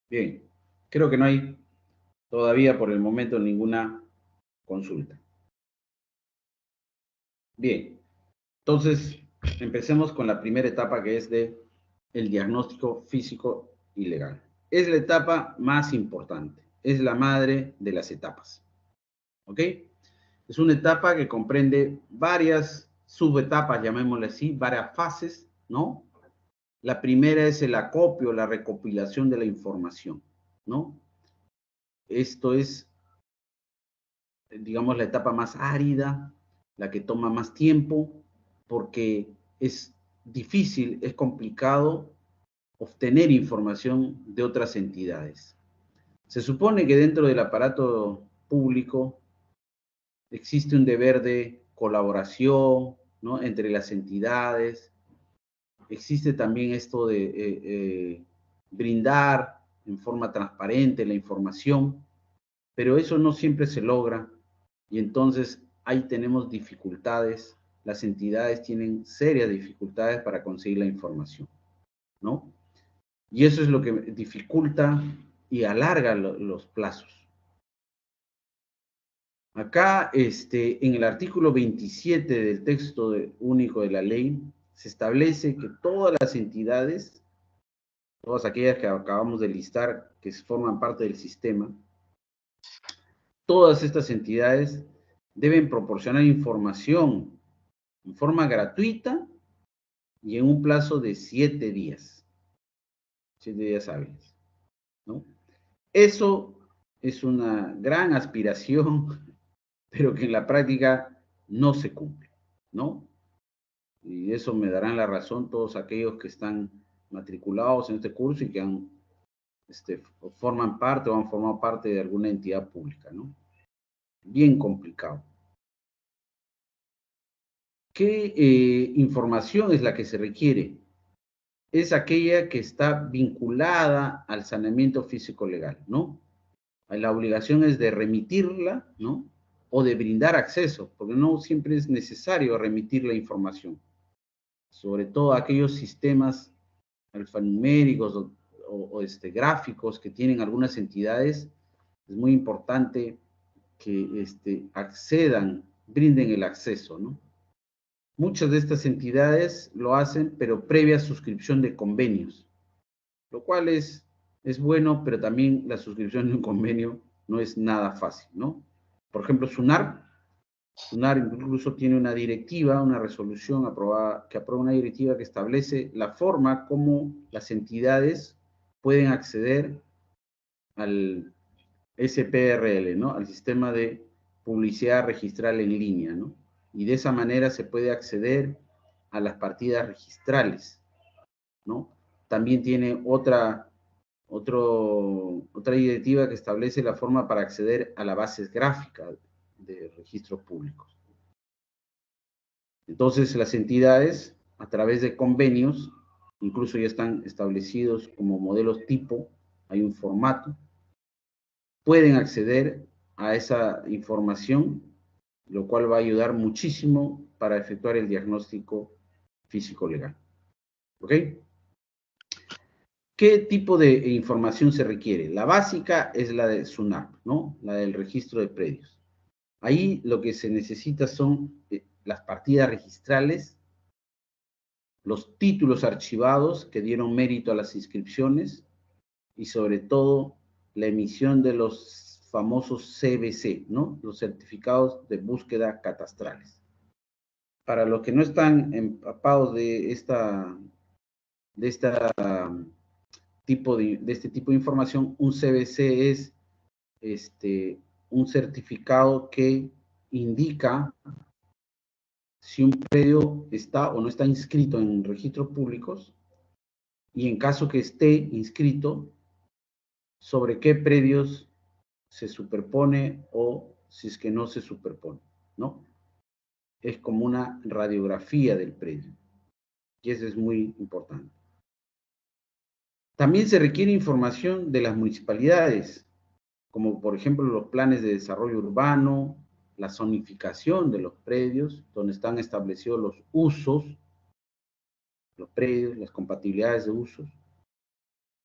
Bien, creo que no hay todavía por el momento ninguna consulta. Bien, entonces empecemos con la primera etapa que es el diagnóstico físico y legal. Es la etapa más importante, es la madre de las etapas. ¿Ok? Es una etapa que comprende varias subetapas, llamémosle así, varias fases, ¿no? La primera es el acopio, la recopilación de la información, ¿no? Esto es, digamos, la etapa más árida, la que toma más tiempo, porque es difícil, es complicado obtener información de otras entidades. Se supone que dentro del aparato público existe un deber de colaboración, ¿no? Entre las entidades. Existe también esto de brindar en forma transparente la información, pero eso no siempre se logra y entonces ahí tenemos dificultades. Las entidades tienen serias dificultades para conseguir la información, ¿no? Y eso es lo que dificulta y alarga los plazos. Acá, en el artículo 27 del texto único de la ley, se establece que todas las entidades, todas aquellas que acabamos de listar, que forman parte del sistema, todas estas entidades deben proporcionar información en forma gratuita y en un plazo de 7 días. 7 días hábiles, ¿no? Eso es una gran aspiración, pero que en la práctica no se cumple, ¿no? Y eso me darán la razón todos aquellos que están matriculados en este curso y que forman parte o han formado parte de alguna entidad pública, ¿no? Bien complicado. ¿Qué información es la que se requiere? Es aquella que está vinculada al saneamiento físico legal, ¿no? La obligación es de remitirla, ¿no? O de brindar acceso, porque no siempre es necesario remitir la información. Sobre todo aquellos sistemas alfanuméricos o gráficos que tienen algunas entidades, es muy importante que accedan, brinden el acceso, ¿no? Muchas de estas entidades lo hacen, pero previa suscripción de convenios, lo cual es bueno, pero también la suscripción de un convenio no es nada fácil, ¿no? Por ejemplo, SUNAR SUNAR incluso tiene una directiva, una resolución aprobada, que aprueba una directiva que establece la forma como las entidades pueden acceder al SPRL, ¿no? Al sistema de publicidad registral en línea, ¿no? Y de esa manera se puede acceder a las partidas registrales, ¿no? También tiene otra directiva que establece la forma para acceder a las bases gráficas de registros públicos. Entonces, las entidades, a través de convenios, incluso ya están establecidos como modelos tipo, hay un formato, pueden acceder a esa información, lo cual va a ayudar muchísimo para efectuar el diagnóstico físico-legal. ¿Ok? ¿Qué tipo de información se requiere? La básica es la de SUNAP, ¿no? La del registro de predios. Ahí lo que se necesita son las partidas registrales, los títulos archivados que dieron mérito a las inscripciones y sobre todo la emisión de los famosos CBC, ¿no? Los certificados de búsqueda catastrales. Para los que no están empapados de este tipo de información, un CBC es un certificado que indica si un predio está o no está inscrito en registros públicos y en caso que esté inscrito, sobre qué predios se superpone o si es que no se superpone, ¿no? Es como una radiografía del predio y eso es muy importante. También se requiere información de las municipalidades, como por ejemplo los planes de desarrollo urbano, la zonificación de los predios, donde están establecidos los usos, los predios, las compatibilidades de usos.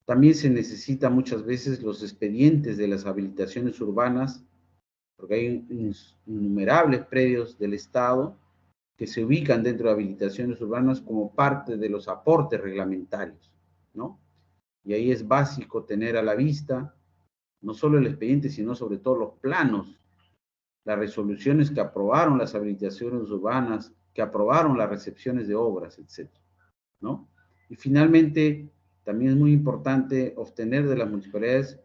También se necesita muchas veces los expedientes de las habilitaciones urbanas, porque hay innumerables predios del Estado que se ubican dentro de habilitaciones urbanas como parte de los aportes reglamentarios, ¿no? Y ahí es básico tener a la vista no solo el expediente, sino sobre todo los planos, las resoluciones que aprobaron las habilitaciones urbanas, que aprobaron las recepciones de obras, etcétera, ¿no? Y finalmente, también es muy importante obtener de las municipalidades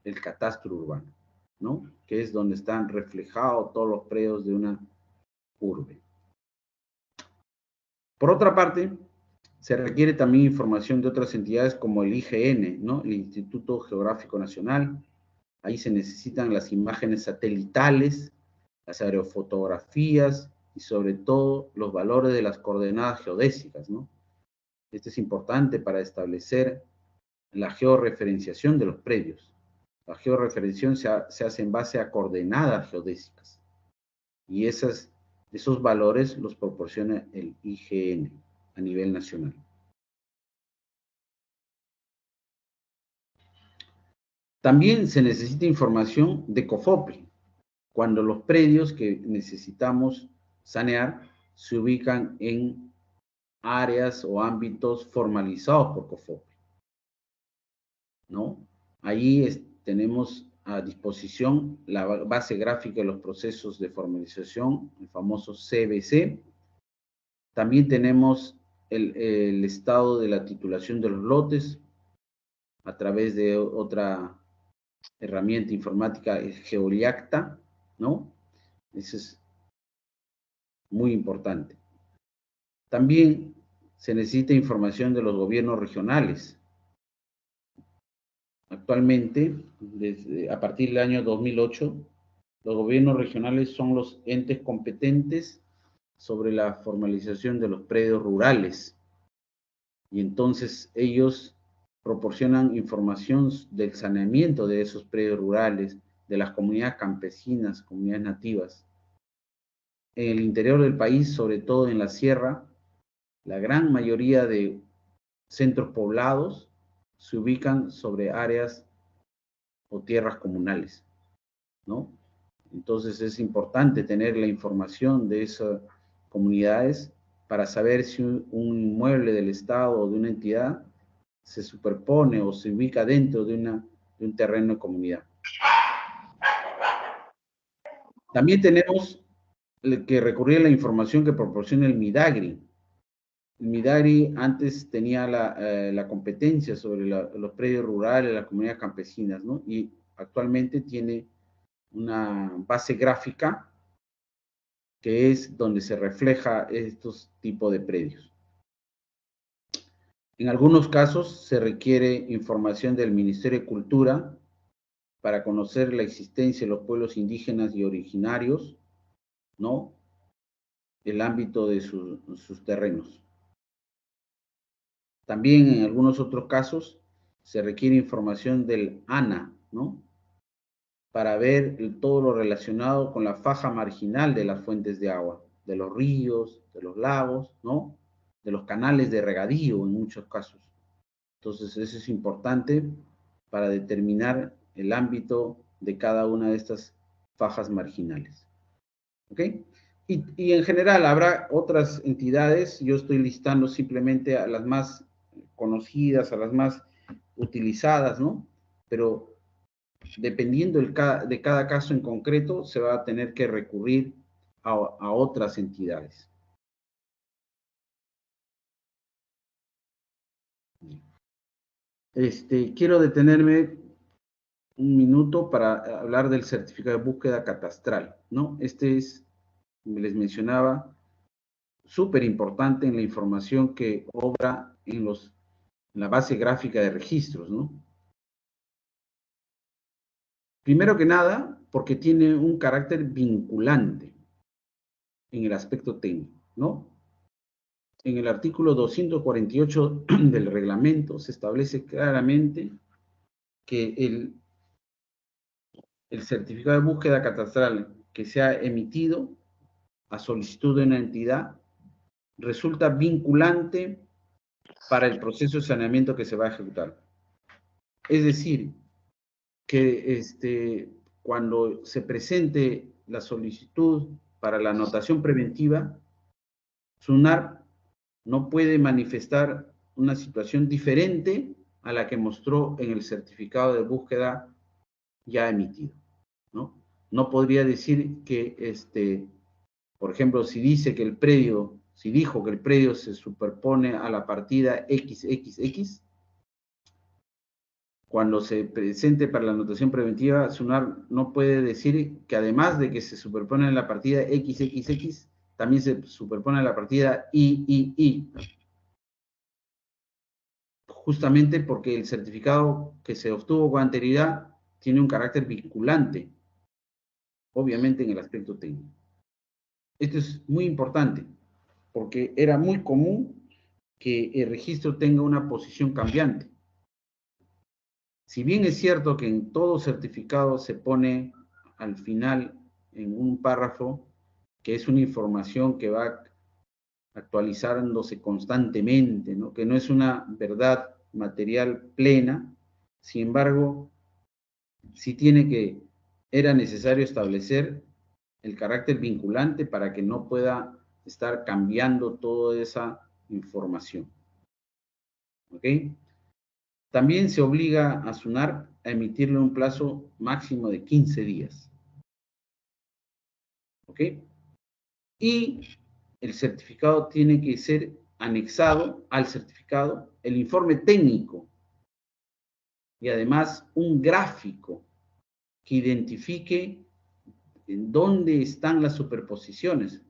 el catastro urbano, ¿no? Que es donde están reflejados todos los predios de una urbe. Por otra parte, se requiere también información de otras entidades como el IGN, ¿no? El Instituto Geográfico Nacional. Ahí se necesitan las imágenes satelitales, las aerofotografías y sobre todo los valores de las coordenadas geodésicas, ¿no? Esto es importante para establecer la georreferenciación de los predios. La georreferenciación se hace en base a coordenadas geodésicas y esos valores los proporciona el IGN a nivel nacional. También se necesita información de COFOPE, cuando los predios que necesitamos sanear se ubican en áreas o ámbitos formalizados por COFOPE, ¿no? Ahí tenemos a disposición la base gráfica de los procesos de formalización, el famoso CBC. También tenemos el estado de la titulación de los lotes a través de otra herramienta informática, el Geoliacta, ¿no? Eso es muy importante. También se necesita información de los gobiernos regionales. Actualmente, a partir del año 2008, los gobiernos regionales son los entes competentes sobre la formalización de los predios rurales. Y entonces ellos proporcionan información del saneamiento de esos predios rurales, de las comunidades campesinas, comunidades nativas. En el interior del país, sobre todo en la sierra, la gran mayoría de centros poblados se ubican sobre áreas o tierras comunales, ¿no? Entonces es importante tener la información de esas comunidades para saber si un inmueble del Estado o de una entidad se superpone o se ubica dentro de un terreno de comunidad. También tenemos que recurrir a la información que proporciona el Midagri. El Midagri antes tenía la competencia sobre los predios rurales, las comunidades campesinas, ¿no? Y actualmente tiene una base gráfica que es donde se refleja estos tipos de predios. En algunos casos se requiere información del Ministerio de Cultura para conocer la existencia de los pueblos indígenas y originarios, ¿no? El ámbito de sus terrenos. También en algunos otros casos se requiere información del ANA, ¿no? Para ver todo lo relacionado con la faja marginal de las fuentes de agua, de los ríos, de los lagos, ¿no? De los canales de regadío en muchos casos. Entonces, eso es importante para determinar el ámbito de cada una de estas fajas marginales. ¿Ok? Y en general habrá otras entidades, yo estoy listando simplemente a las más conocidas, a las más utilizadas, ¿no? Pero dependiendo de cada caso en concreto, se va a tener que recurrir a otras entidades. Quiero detenerme un minuto para hablar del certificado de búsqueda catastral, ¿no? Les mencionaba, súper importante en la información que obra en la base gráfica de registros, ¿no? Primero que nada, porque tiene un carácter vinculante en el aspecto técnico, ¿no? En el artículo 248 del reglamento se establece claramente que el certificado de búsqueda catastral que se ha emitido a solicitud de una entidad resulta vinculante para el proceso de saneamiento que se va a ejecutar. Es decir, que cuando se presente la solicitud para la anotación preventiva, SUNAR no puede manifestar una situación diferente a la que mostró en el certificado de búsqueda ya emitido, ¿no? No podría decir que, por ejemplo, si dijo que el predio se superpone a la partida XXX, cuando se presente para la anotación preventiva, SUNAR no puede decir que además de que se superpone en la partida XXX, también se superpone en la partida III, justamente porque el certificado que se obtuvo con anterioridad tiene un carácter vinculante, obviamente en el aspecto técnico. Esto es muy importante, porque era muy común que el registro tenga una posición cambiante. Si bien es cierto que en todo certificado se pone al final en un párrafo que es una información que va actualizándose constantemente, ¿no? Que no es una verdad material plena, sin embargo, era necesario establecer el carácter vinculante para que no pueda estar cambiando toda esa información. ¿Ok? También se obliga a SUNAR a emitirlo en un plazo máximo de 15 días. ¿Ok? Y el certificado tiene que ser anexado al certificado el informe técnico y además un gráfico que identifique en dónde están las superposiciones,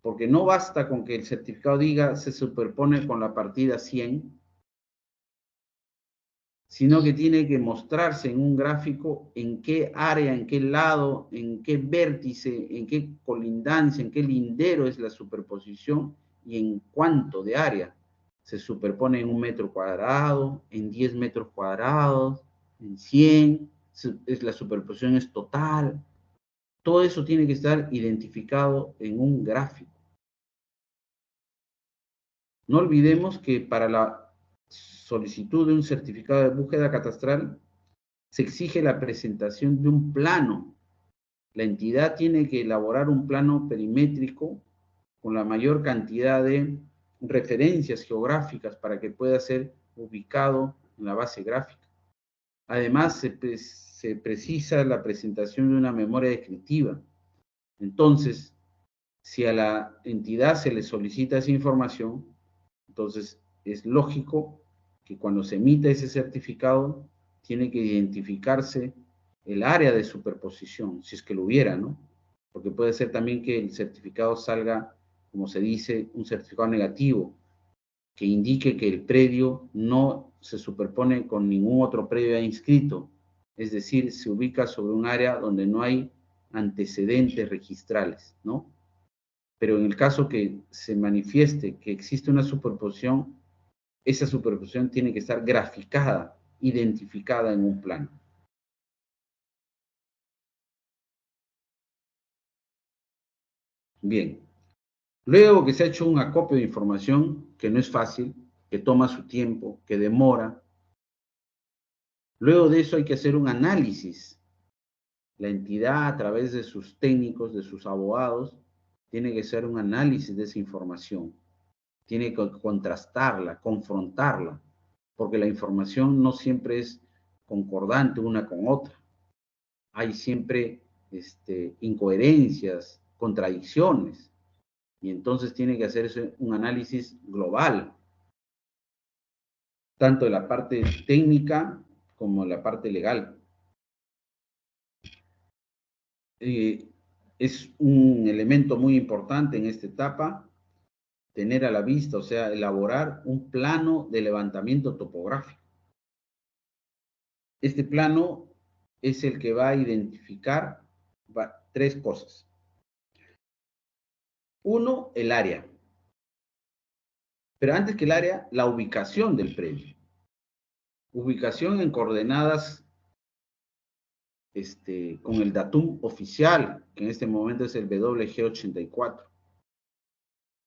porque no basta con que el certificado diga se superpone con la partida 100, sino que tiene que mostrarse en un gráfico en qué área, en qué lado, en qué vértice, en qué colindancia, en qué lindero es la superposición y en cuánto de área. Se superpone en 1 metro cuadrado, en 10 metros cuadrados, en 100, la superposición es total. Todo eso tiene que estar identificado en un gráfico. No olvidemos que para la solicitud de un certificado de búsqueda catastral se exige la presentación de un plano. La entidad tiene que elaborar un plano perimétrico con la mayor cantidad de referencias geográficas para que pueda ser ubicado en la base gráfica. Además, se precisa la presentación de una memoria descriptiva. Entonces, Si a la entidad se le solicita esa información, entonces es lógico que cuando se emita ese certificado, tiene que identificarse el área de superposición, si es que lo hubiera, ¿no? Porque puede ser también que el certificado salga, como se dice, un certificado negativo, que indique que el predio no se superpone con ningún otro predio ya inscrito, es decir, se ubica sobre un área donde no hay antecedentes registrales, ¿no? Pero en el caso que se manifieste que existe una superposición, esa superposición tiene que estar graficada, identificada en un plano. Bien, luego que se ha hecho un acopio de información, que no es fácil, que toma su tiempo, que demora, luego de eso hay que hacer un análisis. La entidad, a través de sus técnicos, de sus abogados, tiene que hacer un análisis de esa información. Tiene que contrastarla, confrontarla, porque la información no siempre es concordante una con otra. Hay siempre incoherencias, contradicciones, y entonces tiene que hacerse un análisis global, tanto de la parte técnica como de la parte legal. Es un elemento muy importante en esta etapa tener a la vista, o sea, elaborar un plano de levantamiento topográfico. Este plano es el que va a identificar tres cosas. Uno, el área. Pero antes que el área, la ubicación del predio. Ubicación en coordenadas con el datum oficial, que en este momento es el WG84.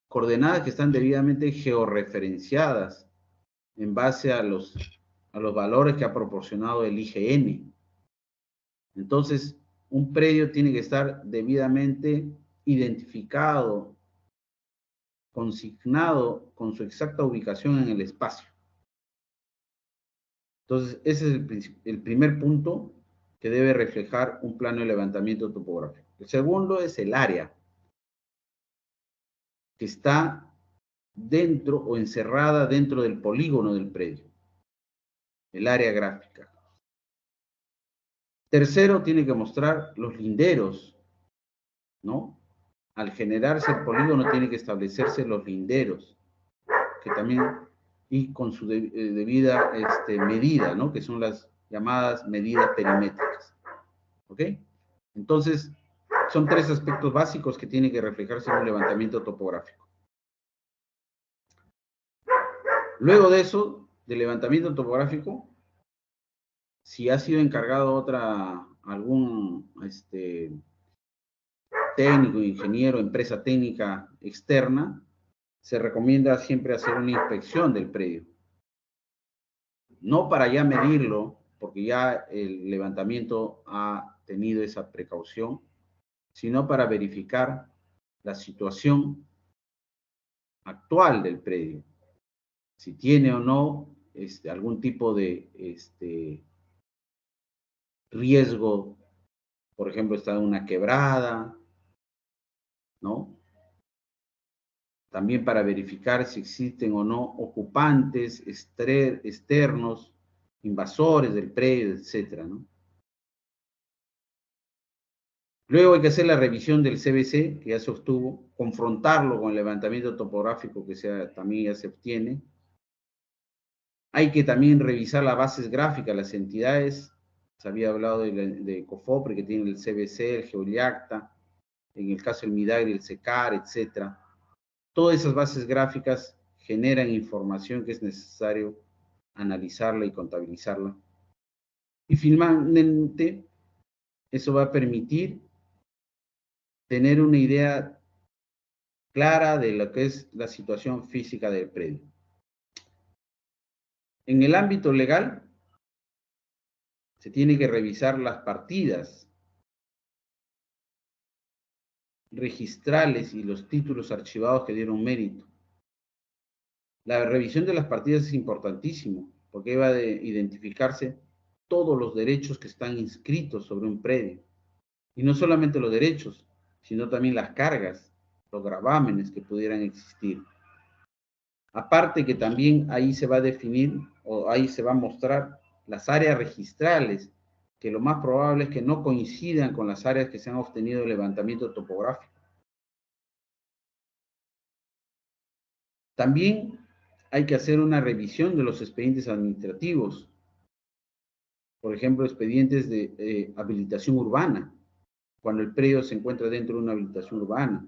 Coordenadas que están debidamente georreferenciadas en base a los valores que ha proporcionado el IGN. Entonces, un predio tiene que estar debidamente identificado, consignado con su exacta ubicación en el espacio. Entonces, ese es el primer punto que debe reflejar un plano de levantamiento topográfico. El segundo es el área, que está dentro o encerrada dentro del polígono del predio, el área gráfica. Tercero, tiene que mostrar los linderos, ¿no? Al generarse el polígono tiene que establecerse los linderos, que también, y con su debida medida, ¿no? Que son las llamadas medidas perimétricas. ¿Ok? Entonces, son tres aspectos básicos que tienen que reflejarse en un levantamiento topográfico. Luego de eso, del levantamiento topográfico, si ha sido encargado algún técnico, ingeniero, empresa técnica externa, se recomienda siempre hacer una inspección del predio. No para ya medirlo, porque ya el levantamiento ha tenido esa precaución, sino para verificar la situación actual del predio. Si tiene o no algún tipo de riesgo, por ejemplo, está en una quebrada, ¿no? También para verificar si existen o no ocupantes externos, invasores del predio, etcétera, ¿no? Luego hay que hacer la revisión del CBC, que ya se obtuvo, confrontarlo con el levantamiento topográfico que también ya se obtiene. Hay que también revisar las bases gráficas, las entidades. Se había hablado de COFOPRE, que tiene el CBC, el GeoLiacta, en el caso del Midagri, el SECAR, etcétera. Todas esas bases gráficas generan información que es necesario analizarla y contabilizarla. Y finalmente, eso va a permitir tener una idea clara de lo que es la situación física del predio. En el ámbito legal, se tiene que revisar las partidas registrales y los títulos archivados que dieron mérito. La revisión de las partidas es importantísimo, porque va a identificarse todos los derechos que están inscritos sobre un predio. Y no solamente los derechos, sino también las cargas los gravámenes que pudieran existir. Aparte que también ahí se va a definir o ahí se va a mostrar las áreas registrales, que lo más probable es que no coincidan con las áreas que se han obtenido del levantamiento topográfico. También hay que hacer una revisión de los expedientes administrativos, por ejemplo, expedientes de habilitación urbana, cuando el predio se encuentra dentro de una habilitación urbana.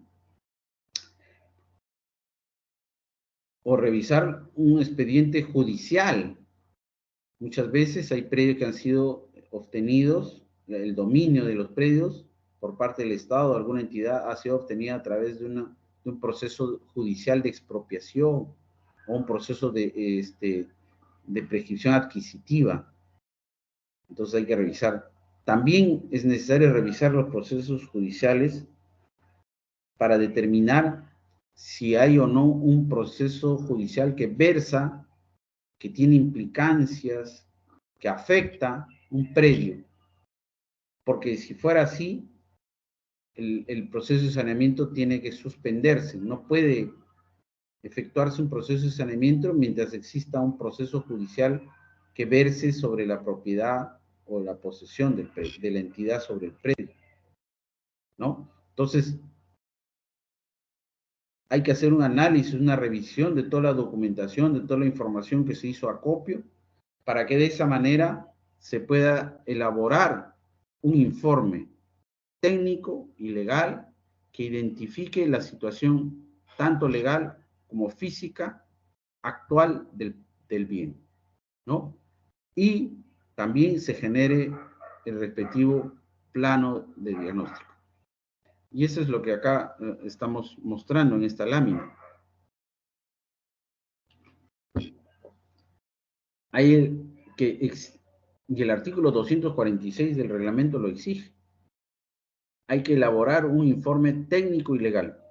O revisar un expediente judicial. Muchas veces hay predios que han sido obtenidos, el dominio de los predios por parte del Estado o alguna entidad ha sido obtenida a través de un proceso judicial de expropiación o un proceso de prescripción adquisitiva. Entonces hay que revisar. También es necesario revisar los procesos judiciales para determinar si hay o no un proceso judicial que versa, que tiene implicancias, que afecta un predio. Porque si fuera así, el proceso de saneamiento tiene que suspenderse. No puede efectuarse un proceso de saneamiento mientras exista un proceso judicial que verse sobre la propiedad o la posesión de la entidad sobre el predio, ¿no? Entonces, hay que hacer un análisis, una revisión de toda la documentación, de toda la información que se hizo acopio, para que de esa manera se pueda elaborar un informe técnico y legal que identifique la situación tanto legal como física actual del bien, ¿no? Y también se genere el respectivo plano de diagnóstico. Y eso es lo que acá estamos mostrando en esta lámina. Y el artículo 246 del reglamento lo exige. Hay que elaborar un informe técnico y legal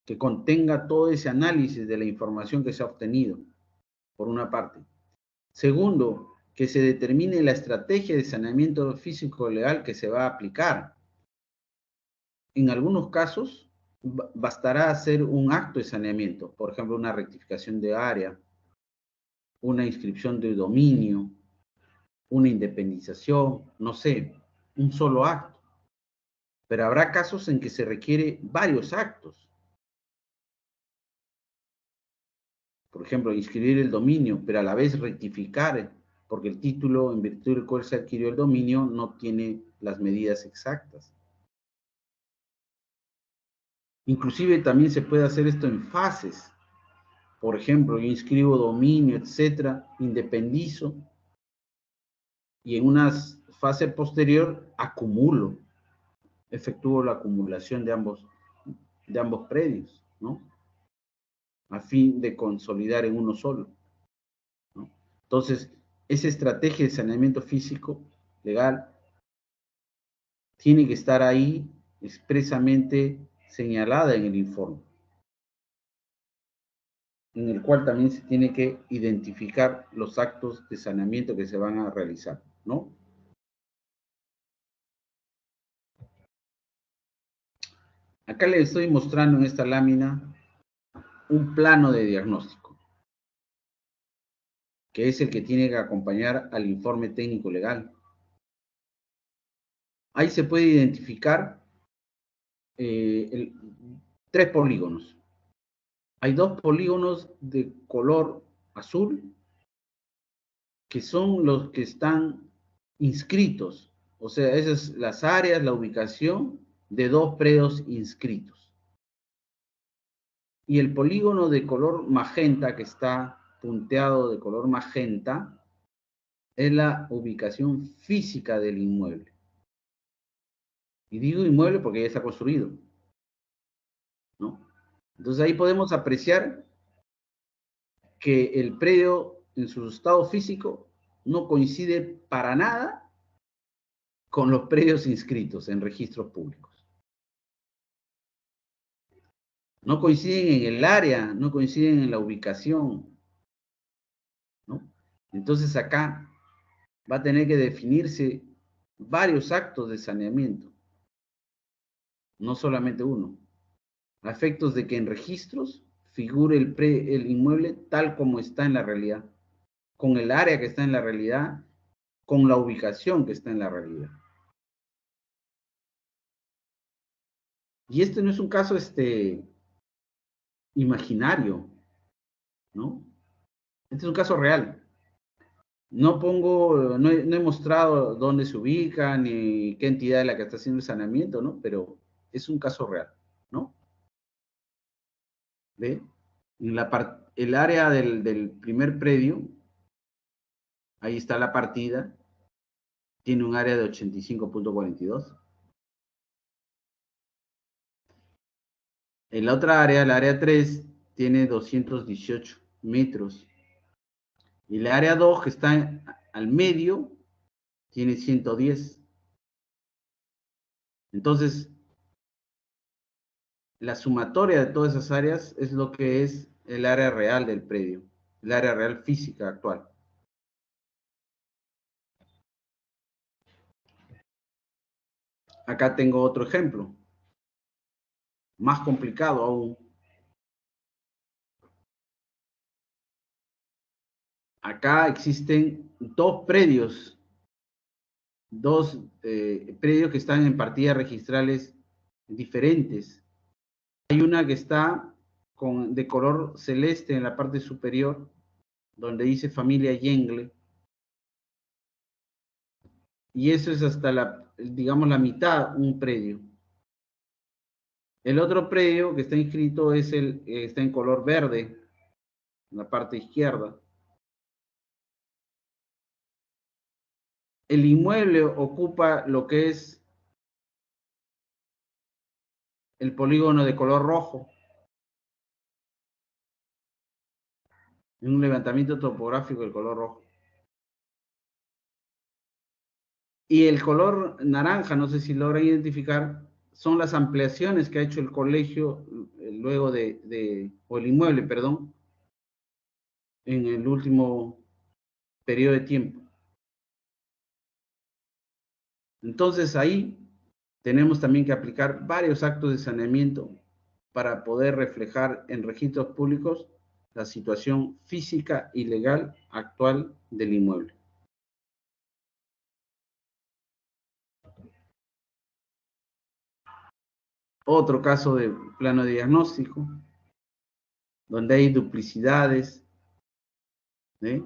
que contenga todo ese análisis de la información que se ha obtenido, por una parte. Segundo, que se determine la estrategia de saneamiento físico legal que se va a aplicar. En algunos casos, bastará hacer un acto de saneamiento, por ejemplo, una rectificación de área, una inscripción de dominio, una independización, no sé, un solo acto. Pero habrá casos en que se requiere varios actos. Por ejemplo, inscribir el dominio, pero a la vez rectificar, porque el título en virtud del cual se adquirió el dominio no tiene las medidas exactas. Inclusive también se puede hacer esto en fases. Por ejemplo, yo inscribo dominio, etcétera, independizo, y en una fase posterior acumulo, efectúo la acumulación de ambos predios, ¿no? A fin de consolidar en uno solo, ¿no? Entonces, esa estrategia de saneamiento físico legal tiene que estar ahí expresamente señalada en el informe, en el cual también se tiene que identificar los actos de saneamiento que se van a realizar, ¿no? Acá les estoy mostrando en esta lámina un plano de diagnóstico, que es el que tiene que acompañar al informe técnico legal. Ahí se puede identificar 3 polígonos. Hay 2 polígonos de color azul, que son los que están inscritos. O sea, esas son las áreas, la ubicación de 2 predios inscritos. Y el polígono de color magenta, que está punteado de color magenta, es la ubicación física del inmueble. Y digo inmueble porque ya está construido, ¿no? Entonces ahí podemos apreciar que el predio en su estado físico no coincide para nada con los predios inscritos en registros públicos. No coinciden en el área, no coinciden en la ubicación, ¿no? Entonces acá va a tener que definirse varios actos de saneamiento, no solamente uno. a efectos de que en registros figure el inmueble tal como está en la realidad, con el área que está en la realidad, con la ubicación que está en la realidad. Y este no es un caso imaginario, ¿no? Este es un caso real. No he mostrado dónde se ubica ni qué entidad es la que está haciendo el saneamiento, ¿no? Pero es un caso real, ¿no? ¿Ve? El área del primer predio, ahí está la partida, tiene un área de 85.42. En la otra área, el área 3, tiene 218 metros. Y el área 2, que está al medio, tiene 110. Entonces, la sumatoria de todas esas áreas es lo que es el área real del predio, el área real física actual. Acá tengo otro ejemplo, más complicado aún. Acá existen dos predios que están en partidas registrales diferentes. Hay una que está de color celeste en la parte superior, donde dice familia Yengle, y eso es hasta digamos, la mitad un predio. El otro predio que está inscrito está en color verde, en la parte izquierda. El inmueble ocupa lo que es el polígono de color rojo, en un levantamiento topográfico del color rojo. Y el color naranja, no sé si logran identificar, son las ampliaciones que ha hecho el colegio luego o el inmueble, perdón, en el último periodo de tiempo. Entonces ahí tenemos también que aplicar varios actos de saneamiento para poder reflejar en registros públicos la situación física y legal actual del inmueble. Otro caso de plano de diagnóstico, donde hay duplicidades, ¿eh?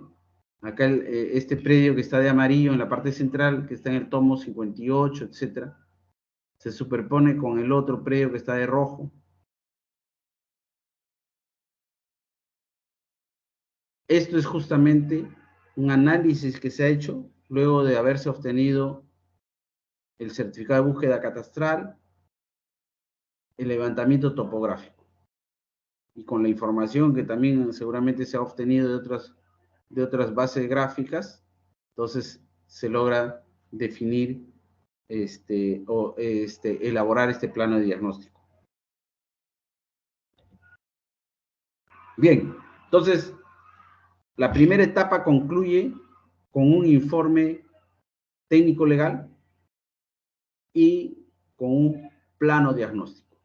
Acá este predio que está de amarillo en la parte central, que está en el tomo 58, etcétera, se superpone con el otro predio que está de rojo. Esto es justamente un análisis que se ha hecho luego de haberse obtenido el certificado de búsqueda catastral, el levantamiento topográfico. Y con la información que también seguramente se ha obtenido de otras bases gráficas, entonces se logra definir elaborar este plano de diagnóstico. Bien, entonces la primera etapa concluye con un informe técnico legal y con un plano diagnóstico,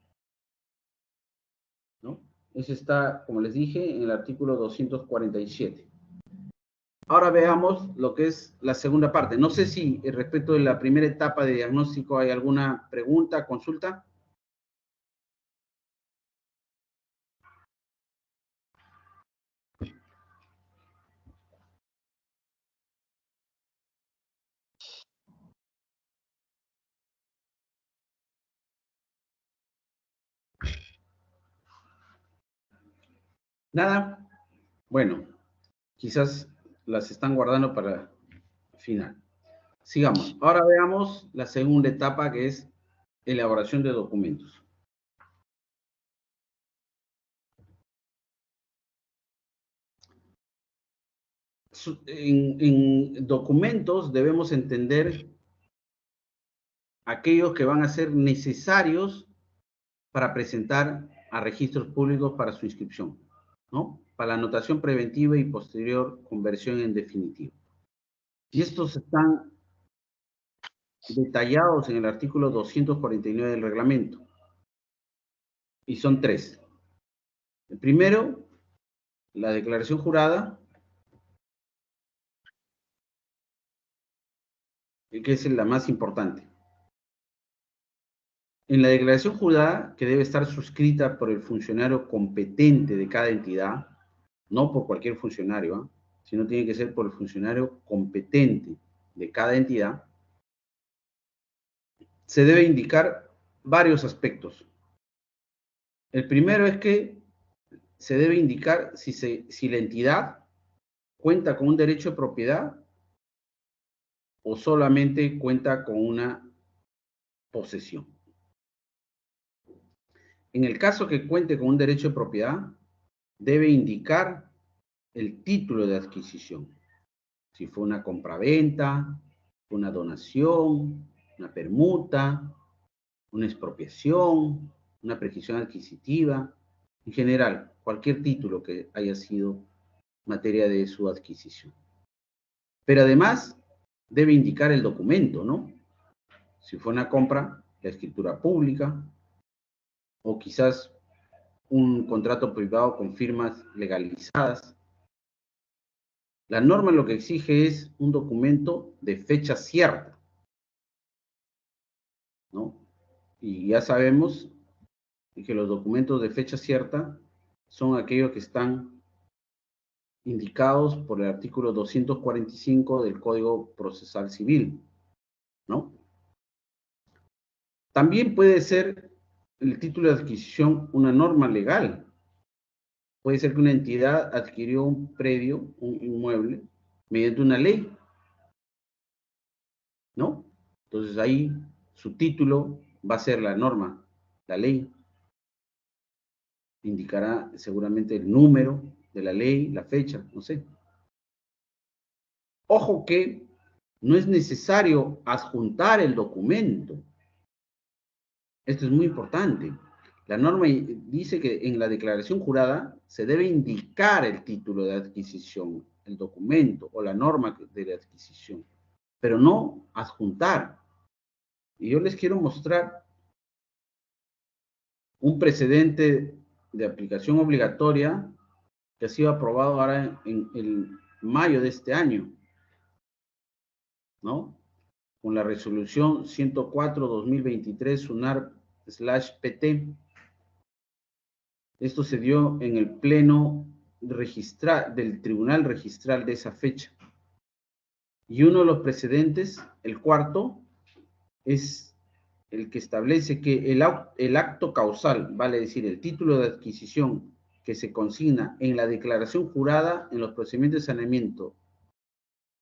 ¿no? Eso está, como les dije, en el artículo 247. Ahora veamos lo que es la segunda parte. No sé si respecto de la primera etapa de diagnóstico hay alguna pregunta, consulta. Nada. Bueno, quizás las están guardando para el final. Sigamos. Ahora veamos la segunda etapa, que es elaboración de documentos. En documentos debemos entender aquellos que van a ser necesarios para presentar a registros públicos para su inscripción, ¿no? Para la anotación preventiva y posterior conversión en definitivo. Y estos están detallados en el artículo 249 del reglamento. y son tres. El primero, la declaración jurada, que es la más importante. En la declaración jurada, que debe estar suscrita por el funcionario competente de cada entidad, no por cualquier funcionario, ¿eh? Sino tiene que ser por el funcionario competente de cada entidad, se debe indicar varios aspectos. El primero es que se debe indicar si la entidad cuenta con un derecho de propiedad o solamente cuenta con una posesión. En el caso que cuente con un derecho de propiedad, debe indicar el título de adquisición. Si fue una compraventa, una donación, una permuta, una expropiación, una prescripción adquisitiva, en general, cualquier título que haya sido materia de su adquisición. Pero además, debe indicar el documento, ¿no? Si fue una compra, la escritura pública, o quizás un contrato privado con firmas legalizadas. La norma lo que exige es un documento de fecha cierta, ¿no? Y ya sabemos que los documentos de fecha cierta son aquellos que están indicados por el artículo 245 del Código Procesal Civil, ¿no? También puede ser el título de adquisición una norma legal. Puede ser que una entidad adquirió un predio, un inmueble, mediante una ley, ¿no? Entonces ahí su título va a ser la norma, la ley. Indicará seguramente el número de la ley, la fecha, no sé. Ojo que no es necesario adjuntar el documento. Esto es muy importante. La norma dice que en la declaración jurada se debe indicar el título de adquisición, el documento o la norma de la adquisición, pero no adjuntar. Y yo les quiero mostrar un precedente de aplicación obligatoria que ha sido aprobado ahora en mayo de este año, ¿no? Con la resolución 104-2023 SUNAR/PT. Esto se dio en el pleno del Tribunal Registral de esa fecha. Y uno de los precedentes, el cuarto, es el que establece que el acto causal, vale decir, el título de adquisición que se consigna en la declaración jurada en los procedimientos de saneamiento,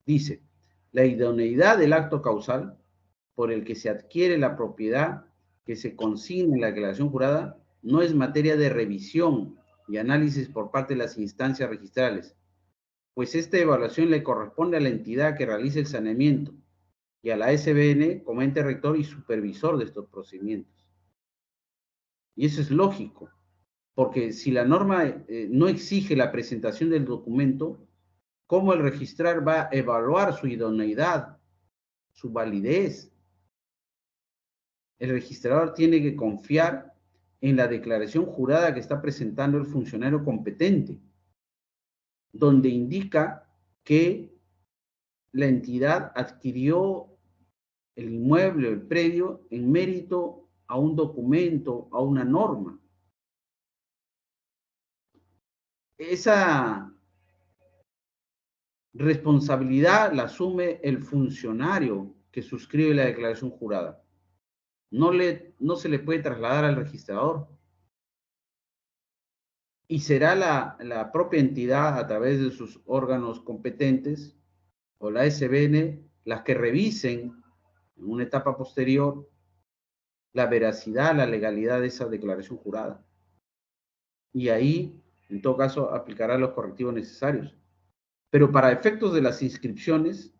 dice, la idoneidad del acto causal por el que se adquiere la propiedad que se consigna en la declaración jurada no es materia de revisión y análisis por parte de las instancias registrales, pues esta evaluación le corresponde a la entidad que realice el saneamiento y a la SBN como ente rector y supervisor de estos procedimientos. Y eso es lógico, porque si la norma no exige la presentación del documento, ¿cómo el registrar va a evaluar su idoneidad, su validez? El registrador tiene que confiar en la declaración jurada que está presentando el funcionario competente, donde indica que la entidad adquirió el inmueble o el predio en mérito a un documento, a una norma. Esa responsabilidad la asume el funcionario que suscribe la declaración jurada. No se le puede trasladar al registrador. Y será la propia entidad, a través de sus órganos competentes, o la SBN, las que revisen en una etapa posterior la veracidad, la legalidad de esa declaración jurada. Y ahí, en todo caso, aplicará los correctivos necesarios. Pero para efectos de las inscripciones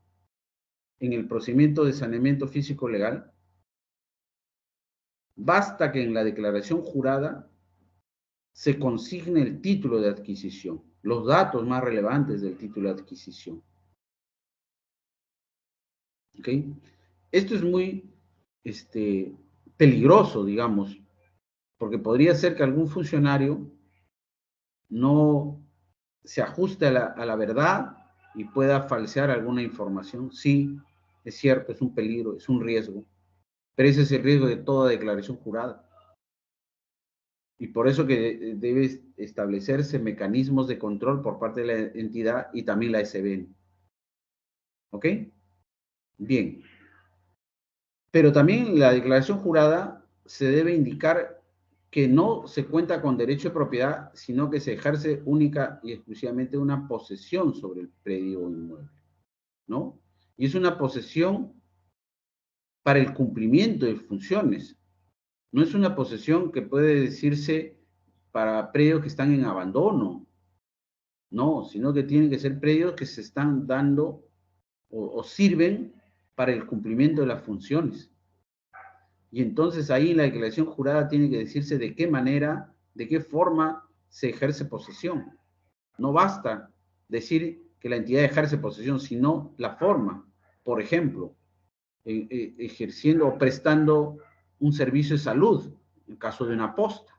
en el procedimiento de saneamiento físico legal, basta que en la declaración jurada se consigne el título de adquisición, los datos más relevantes del título de adquisición. ¿Ok? Esto es muy peligroso, digamos, Porque podría ser que algún funcionario no se ajuste a la verdad y pueda falsear alguna información. Sí, es cierto, es un peligro, es un riesgo, pero ese es el riesgo de toda declaración jurada. Y por eso que debe establecerse mecanismos de control por parte de la entidad y también la SBN. ¿Ok? Bien. Pero también la declaración jurada se debe indicar que no se cuenta con derecho de propiedad, sino que se ejerce única y exclusivamente una posesión sobre el predio o inmueble, ¿no? Y es una posesión para el cumplimiento de funciones. No es una posesión que puede decirse para predios que están en abandono, no, sino que tienen que ser predios que se están dando o sirven para el cumplimiento de las funciones. Y entonces ahí en la declaración jurada tiene que decirse de qué manera, de qué forma se ejerce posesión. No basta decir que la entidad ejerce posesión, sino la forma. Por ejemplo, ejerciendo o prestando un servicio de salud, en caso de una posta,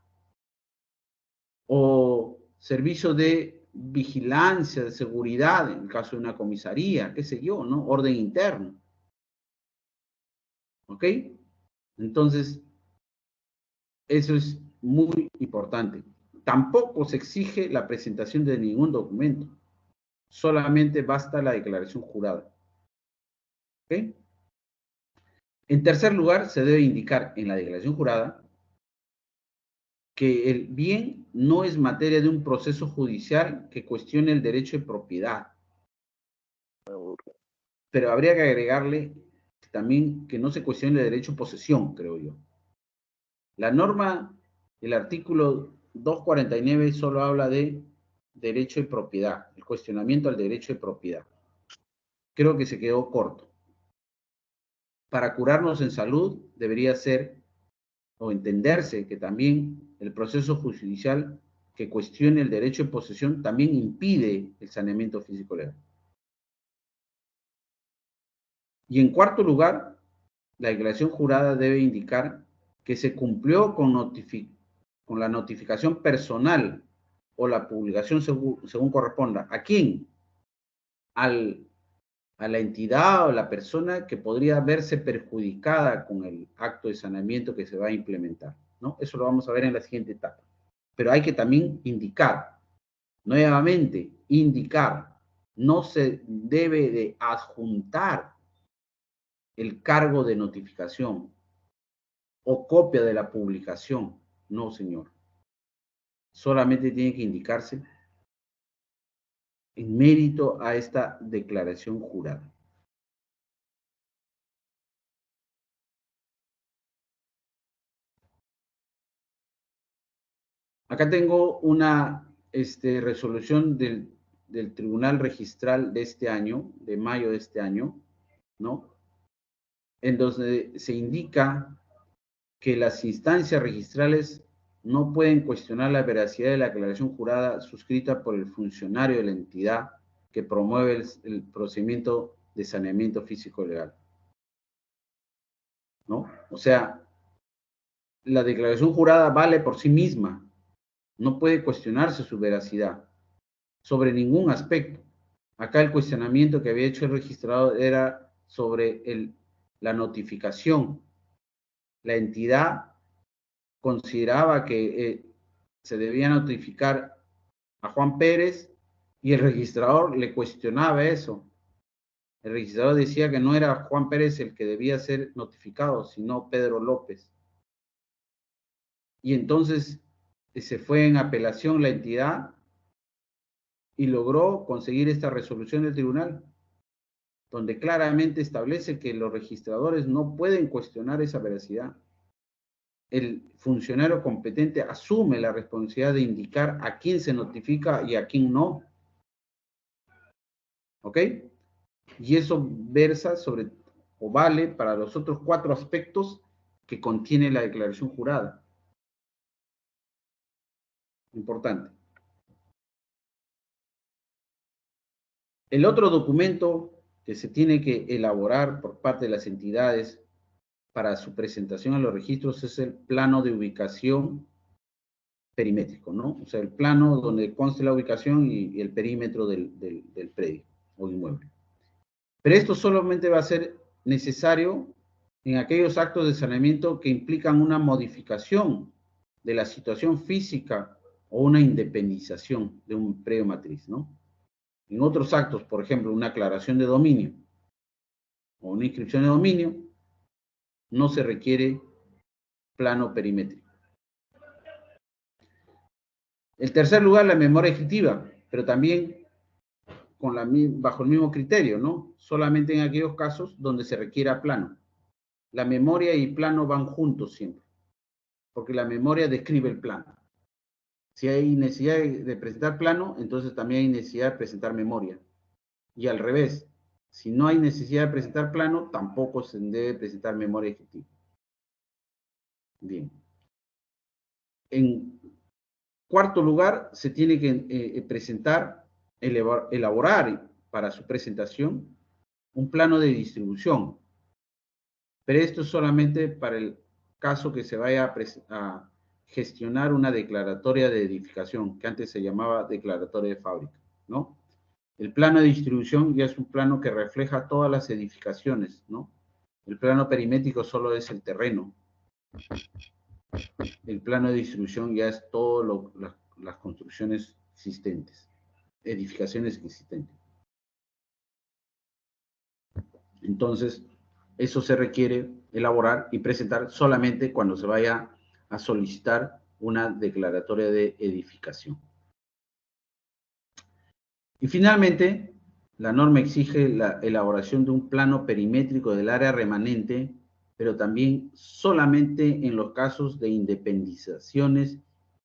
o servicio de vigilancia, de seguridad, en el caso de una comisaría, qué sé yo, ¿no? Orden interno. ¿Ok? Entonces, eso es muy importante. Tampoco se exige la presentación de ningún documento. Solamente basta la declaración jurada. ¿Ok? En tercer lugar, se debe indicar en la declaración jurada que el bien no es materia de un proceso judicial que cuestione el derecho de propiedad. Pero habría que agregarle también que no se cuestione el derecho de posesión, creo yo. La norma, el artículo 249 solo habla de derecho de propiedad, el cuestionamiento al derecho de propiedad. Creo que se quedó corto. Para curarnos en salud debería ser o entenderse que también el proceso judicial que cuestione el derecho de posesión también impide el saneamiento físico legal. Y en cuarto lugar, la declaración jurada debe indicar que se cumplió con la notificación personal o la publicación según corresponda. ¿A quién? A la entidad o la persona que podría verse perjudicada con el acto de saneamiento que se va a implementar, ¿no? Eso lo vamos a ver en la siguiente etapa. Pero hay que también indicar, nuevamente, indicar, no se debe de adjuntar el cargo de notificación o copia de la publicación. No, señor. Solamente tiene que indicarse en mérito a esta declaración jurada. Acá tengo una resolución del Tribunal Registral de este año, de mayo de este año, ¿no? En donde se indica que las instancias registrales no pueden cuestionar la veracidad de la declaración jurada suscrita por el funcionario de la entidad que promueve el procedimiento de saneamiento físico legal, ¿no? O sea, la declaración jurada vale por sí misma, no puede cuestionarse su veracidad sobre ningún aspecto. Acá el cuestionamiento que había hecho el registrador era sobre la notificación. La entidad consideraba que se debía notificar a Juan Pérez y el registrador le cuestionaba eso. El registrador decía que no era Juan Pérez el que debía ser notificado, sino Pedro López. Y entonces se fue en apelación la entidad y logró conseguir esta resolución del tribunal, donde claramente establece que los registradores no pueden cuestionar esa veracidad. El funcionario competente asume la responsabilidad de indicar a quién se notifica y a quién no. ¿Ok? Y eso versa sobre, o vale para los otros 4 aspectos que contiene la declaración jurada. Importante. El otro documento que se tiene que elaborar por parte de las entidades para su presentación a los registros es el plano de ubicación perimétrico, ¿no? O sea, el plano donde conste la ubicación y el perímetro del predio o inmueble. Pero esto solamente va a ser necesario en aquellos actos de saneamiento que implican una modificación de la situación física o una independización de un predio matriz, ¿no? En otros actos, por ejemplo, una aclaración de dominio o una inscripción de dominio, no se requiere plano perimétrico. En tercer lugar, la memoria ejecutiva, pero también bajo el mismo criterio, ¿no? Solamente en aquellos casos donde se requiera plano. La memoria y plano van juntos siempre, porque la memoria describe el plano. Si hay necesidad de presentar plano, entonces también hay necesidad de presentar memoria. Y al revés, si no hay necesidad de presentar plano, tampoco se debe presentar memoria ejecutiva. Bien. En cuarto lugar, se tiene que elaborar para su presentación un plano de distribución. Pero esto es solamente para el caso que se vaya a gestionar una declaratoria de edificación, que antes se llamaba declaratoria de fábrica, ¿no? El plano de distribución ya es un plano que refleja todas las edificaciones, ¿no? El plano perimétrico solo es el terreno. El plano de distribución ya es todas las construcciones existentes, edificaciones existentes. Entonces, eso se requiere elaborar y presentar solamente cuando se vaya a solicitar una declaratoria de edificación. Y finalmente, la norma exige la elaboración de un plano perimétrico del área remanente, pero también solamente en los casos de independizaciones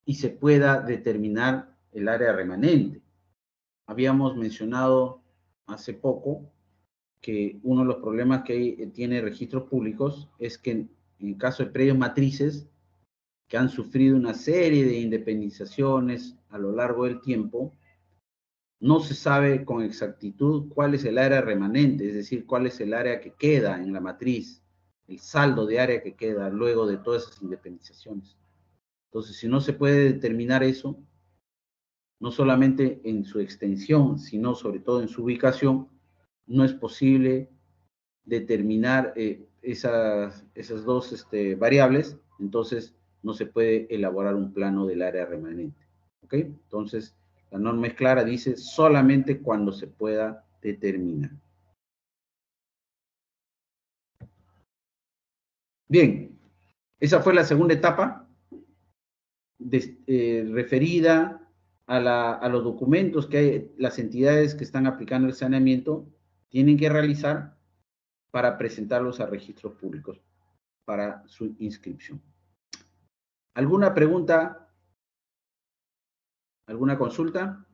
y se pueda determinar el área remanente. Habíamos mencionado hace poco que uno de los problemas que tiene registros públicos es que en caso de predios matrices que han sufrido una serie de independizaciones a lo largo del tiempo, no se sabe con exactitud cuál es el área remanente, es decir, cuál es el área que queda en la matriz, el saldo de área que queda luego de todas esas independizaciones. Entonces, si no se puede determinar eso, no solamente en su extensión, sino sobre todo en su ubicación, no es posible determinar esas dos variables, entonces no se puede elaborar un plano del área remanente. ¿Ok? Entonces, la norma es clara, dice solamente cuando se pueda determinar. Bien, esa fue la segunda etapa referida a los documentos que hay, las entidades que están aplicando el saneamiento tienen que realizar para presentarlos a registros públicos para su inscripción. ¿Alguna pregunta? ¿Alguna consulta?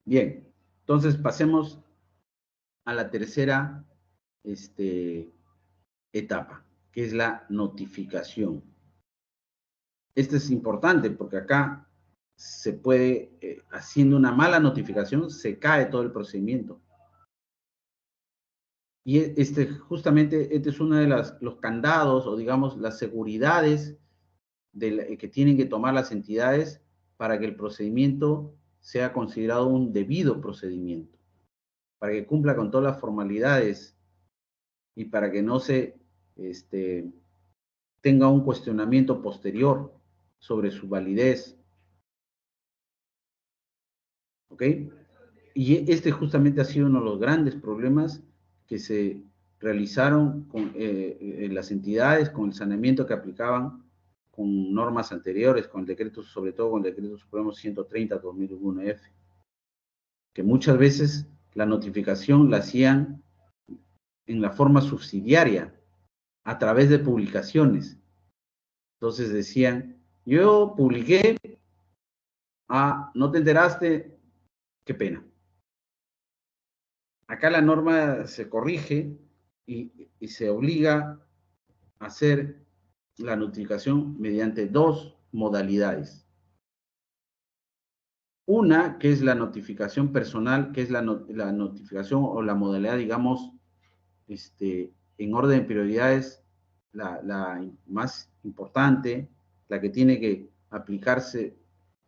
Bien, entonces pasemos a la tercera etapa, que es la notificación. Esto es importante porque acá se puede, haciendo una mala notificación, se cae todo el procedimiento. Y justamente este es uno de los candados o digamos las seguridades que tienen que tomar las entidades para que el procedimiento sea considerado un debido procedimiento, para que cumpla con todas las formalidades y para que no se tenga un cuestionamiento posterior sobre su validez. ¿Ok? Y justamente ha sido uno de los grandes problemas que se realizaron en las entidades con el saneamiento que aplicaban con normas anteriores, con el decreto, sobre todo con el decreto supremo 130/2001F, que muchas veces la notificación la hacían en la forma subsidiaria, a través de publicaciones. Entonces decían, yo publiqué, no te enteraste, qué pena. Acá la norma se corrige y se obliga a hacer la notificación mediante dos modalidades. Una, que es la notificación personal, que es la notificación o la modalidad, digamos, en orden de prioridades, la más importante, la que tiene que aplicarse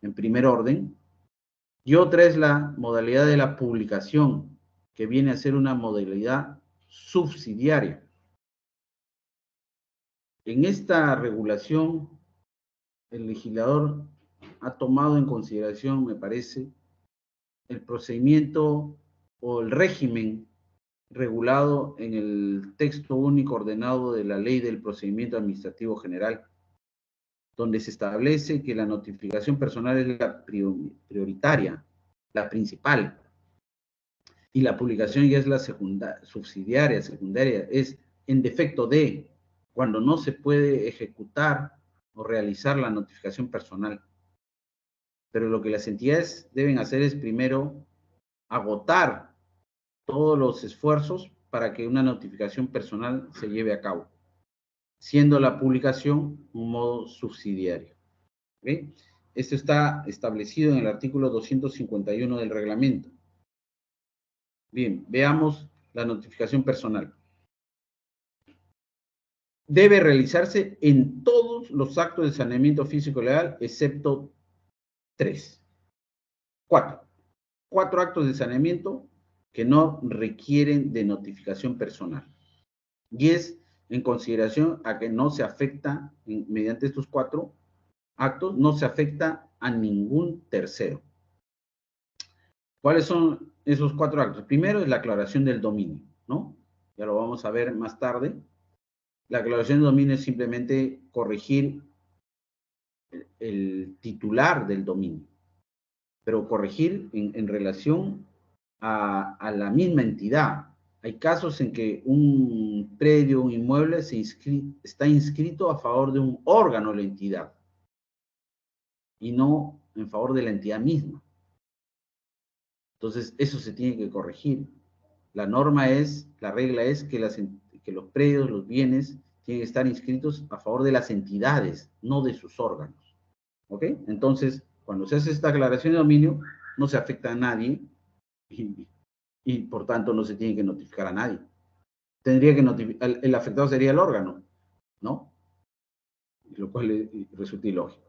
en primer orden. Y otra es la modalidad de la publicación, que viene a ser una modalidad subsidiaria. En esta regulación, el legislador ha tomado en consideración, me parece, el procedimiento o el régimen regulado en el texto único ordenado de la Ley del Procedimiento Administrativo General, donde se establece que la notificación personal es la prioritaria, la principal, y la publicación ya es la subsidiaria, secundaria, es en defecto de, cuando no se puede ejecutar o realizar la notificación personal. Pero lo que las entidades deben hacer es primero agotar todos los esfuerzos para que una notificación personal se lleve a cabo, siendo la publicación un modo subsidiario. ¿Okay? Esto está establecido en el artículo 251 del reglamento. Bien, veamos la notificación personal. Debe realizarse en todos los actos de saneamiento físico legal, excepto 4 actos de saneamiento que no requieren de notificación personal. Y es en consideración a que no se afecta, mediante estos 4 actos, no se afecta a ningún tercero. ¿Cuáles son esos 4 actos? Primero es la aclaración del dominio, ¿no? Ya lo vamos a ver más tarde. La aclaración del dominio es simplemente corregir el titular del dominio, pero corregir en relación a la misma entidad. Hay casos en que un predio, un inmueble está inscrito a favor de un órgano de la entidad y no en favor de la entidad misma. Entonces, eso se tiene que corregir. La regla es que los predios, los bienes, tienen que estar inscritos a favor de las entidades, no de sus órganos. ¿Ok? Entonces, cuando se hace esta aclaración de dominio, no se afecta a nadie y por tanto no se tiene que notificar a nadie. Tendría que notificar, el afectado sería el órgano, ¿no? Lo cual resulta ilógico.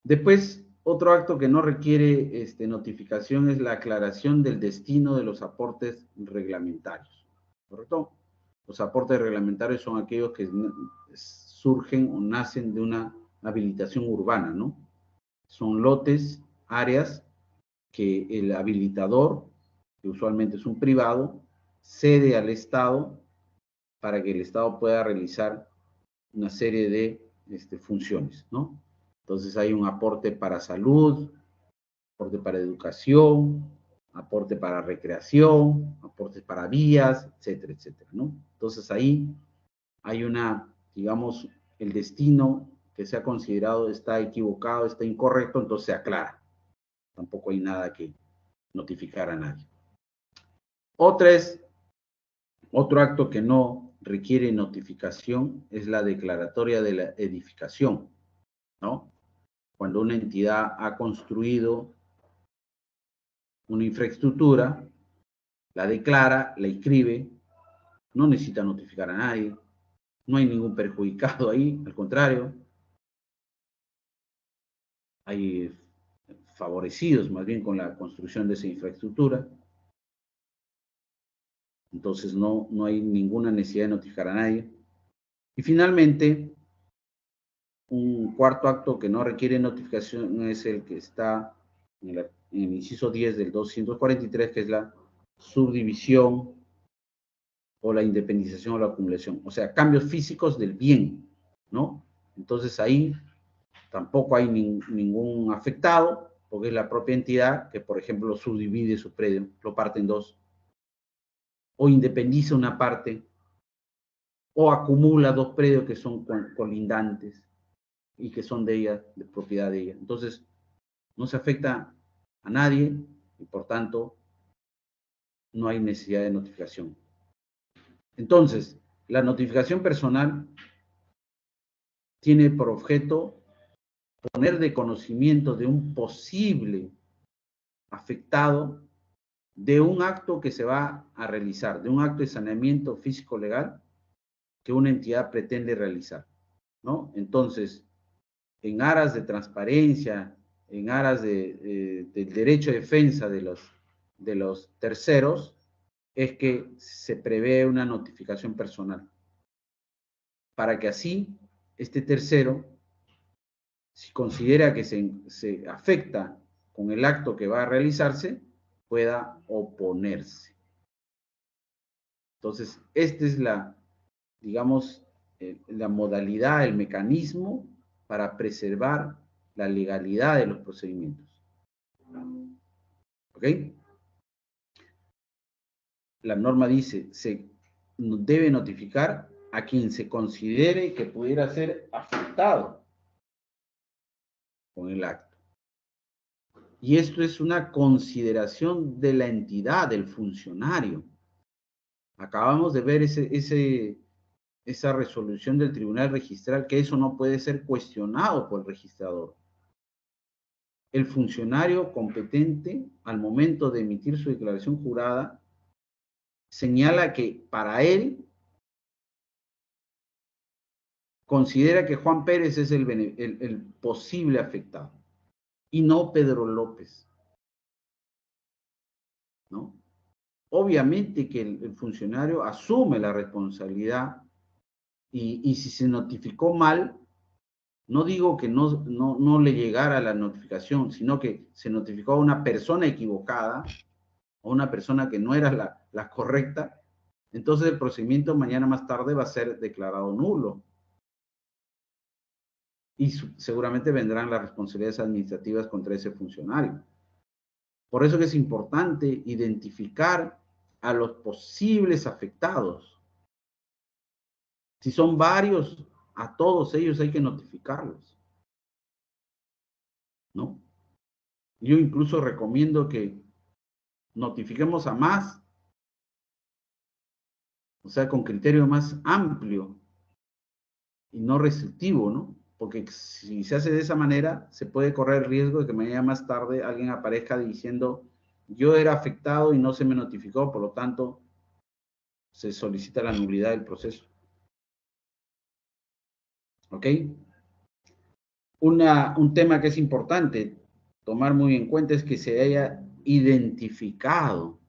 Después, otro acto que no requiere notificación es la aclaración del destino de los aportes reglamentarios, ¿correcto? Los aportes reglamentarios son aquellos que surgen o nacen de una habilitación urbana, ¿no? Son lotes, áreas que el habilitador, que usualmente es un privado, cede al Estado para que el Estado pueda realizar una serie de funciones, ¿no? Entonces hay un aporte para salud, aporte para educación, aporte para recreación, aportes para vías, etcétera, etcétera, ¿no? Entonces ahí hay digamos, el destino que se ha considerado está equivocado, está incorrecto, entonces se aclara. Tampoco hay nada que notificar a nadie. Otro acto que no requiere notificación es la declaratoria de la edificación, ¿no? Cuando una entidad ha construido una infraestructura, la declara, la inscribe, no necesita notificar a nadie, no hay ningún perjudicado ahí, al contrario, hay favorecidos más bien con la construcción de esa infraestructura. Entonces no hay ninguna necesidad de notificar a nadie. Y finalmente, un cuarto acto que no requiere notificación es el que está en el inciso 10 del 243, que es la subdivisión o la independización o la acumulación. O sea, cambios físicos del bien, ¿no? Entonces ahí tampoco hay ningún afectado, porque es la propia entidad que, por ejemplo, subdivide su predio, lo parte en 2, o independiza una parte, o acumula 2 predios que son colindantes y que son de ella, de propiedad de ella. Entonces, no se afecta a nadie y por tanto no hay necesidad de notificación. Entonces, la notificación personal tiene por objeto poner de conocimiento de un posible afectado de un acto que se va a realizar, de un acto de saneamiento físico-legal que una entidad pretende realizar, ¿no? Entonces, en aras de transparencia, en aras del derecho de defensa de los terceros, es que se prevé una notificación personal, para que así este tercero, si considera que se afecta con el acto que va a realizarse, pueda oponerse. Entonces, esta es digamos, la modalidad, el mecanismo para preservar la legalidad de los procedimientos. ¿Ok? La norma dice, se debe notificar a quien se considere que pudiera ser afectado con el acto. Y esto es una consideración de la entidad, del funcionario. Acabamos de ver esa resolución del tribunal registral, que eso no puede ser cuestionado por el registrador. El funcionario competente, al momento de emitir su declaración jurada, señala que para él considera que Juan Pérez es el posible afectado y no Pedro López, ¿no? Obviamente que el funcionario asume la responsabilidad y si se notificó mal, no digo que no le llegara la notificación, sino que se notificó a una persona equivocada, a una persona que no era la correcta, entonces el procedimiento mañana más tarde va a ser declarado nulo. Y seguramente vendrán las responsabilidades administrativas contra ese funcionario. Por eso que es importante identificar a los posibles afectados. Si son varios, a todos ellos hay que notificarlos, ¿no? Yo incluso recomiendo que notifiquemos a más, o sea, con criterio más amplio y no restrictivo, ¿no? Porque si se hace de esa manera, se puede correr el riesgo de que mañana más tarde alguien aparezca diciendo, yo era afectado y no se me notificó, por lo tanto, se solicita la nulidad del proceso. ¿Ok? Un tema que es importante tomar muy en cuenta es que se haya identificado.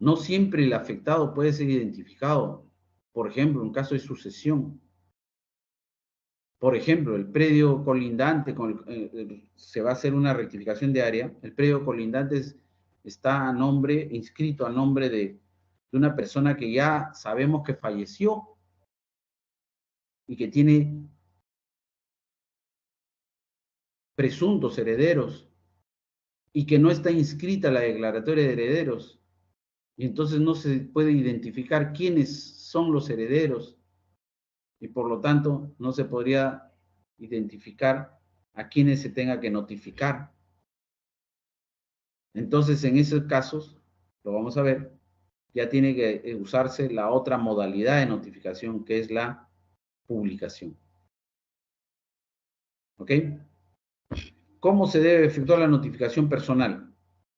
No siempre el afectado puede ser identificado. Por ejemplo, en caso de sucesión. Por ejemplo, el predio colindante, se va a hacer una rectificación de área, el predio colindante está inscrito a nombre de una persona que ya sabemos que falleció y que tiene presuntos herederos y que no está inscrita la declaratoria de herederos. Y entonces no se puede identificar quiénes son los herederos y por lo tanto no se podría identificar a quienes se tenga que notificar. Entonces, en esos casos, lo vamos a ver, ya tiene que usarse la otra modalidad de notificación, que es la publicación. ¿Ok? ¿Cómo se debe efectuar la notificación personal?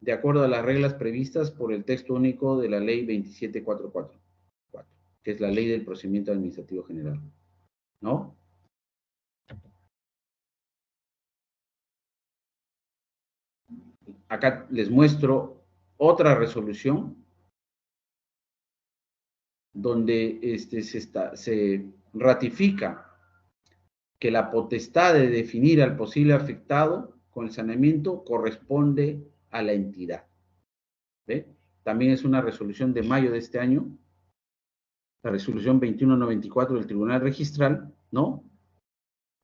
De acuerdo a las reglas previstas por el texto único de la ley 27444, que es la ley del procedimiento administrativo general. ¿No? Acá les muestro otra resolución donde se ratifica que la potestad de definir al posible afectado con el saneamiento corresponde a la entidad. ¿Ve? También es una resolución de mayo de este año, la resolución 2194 del Tribunal Registral, ¿no?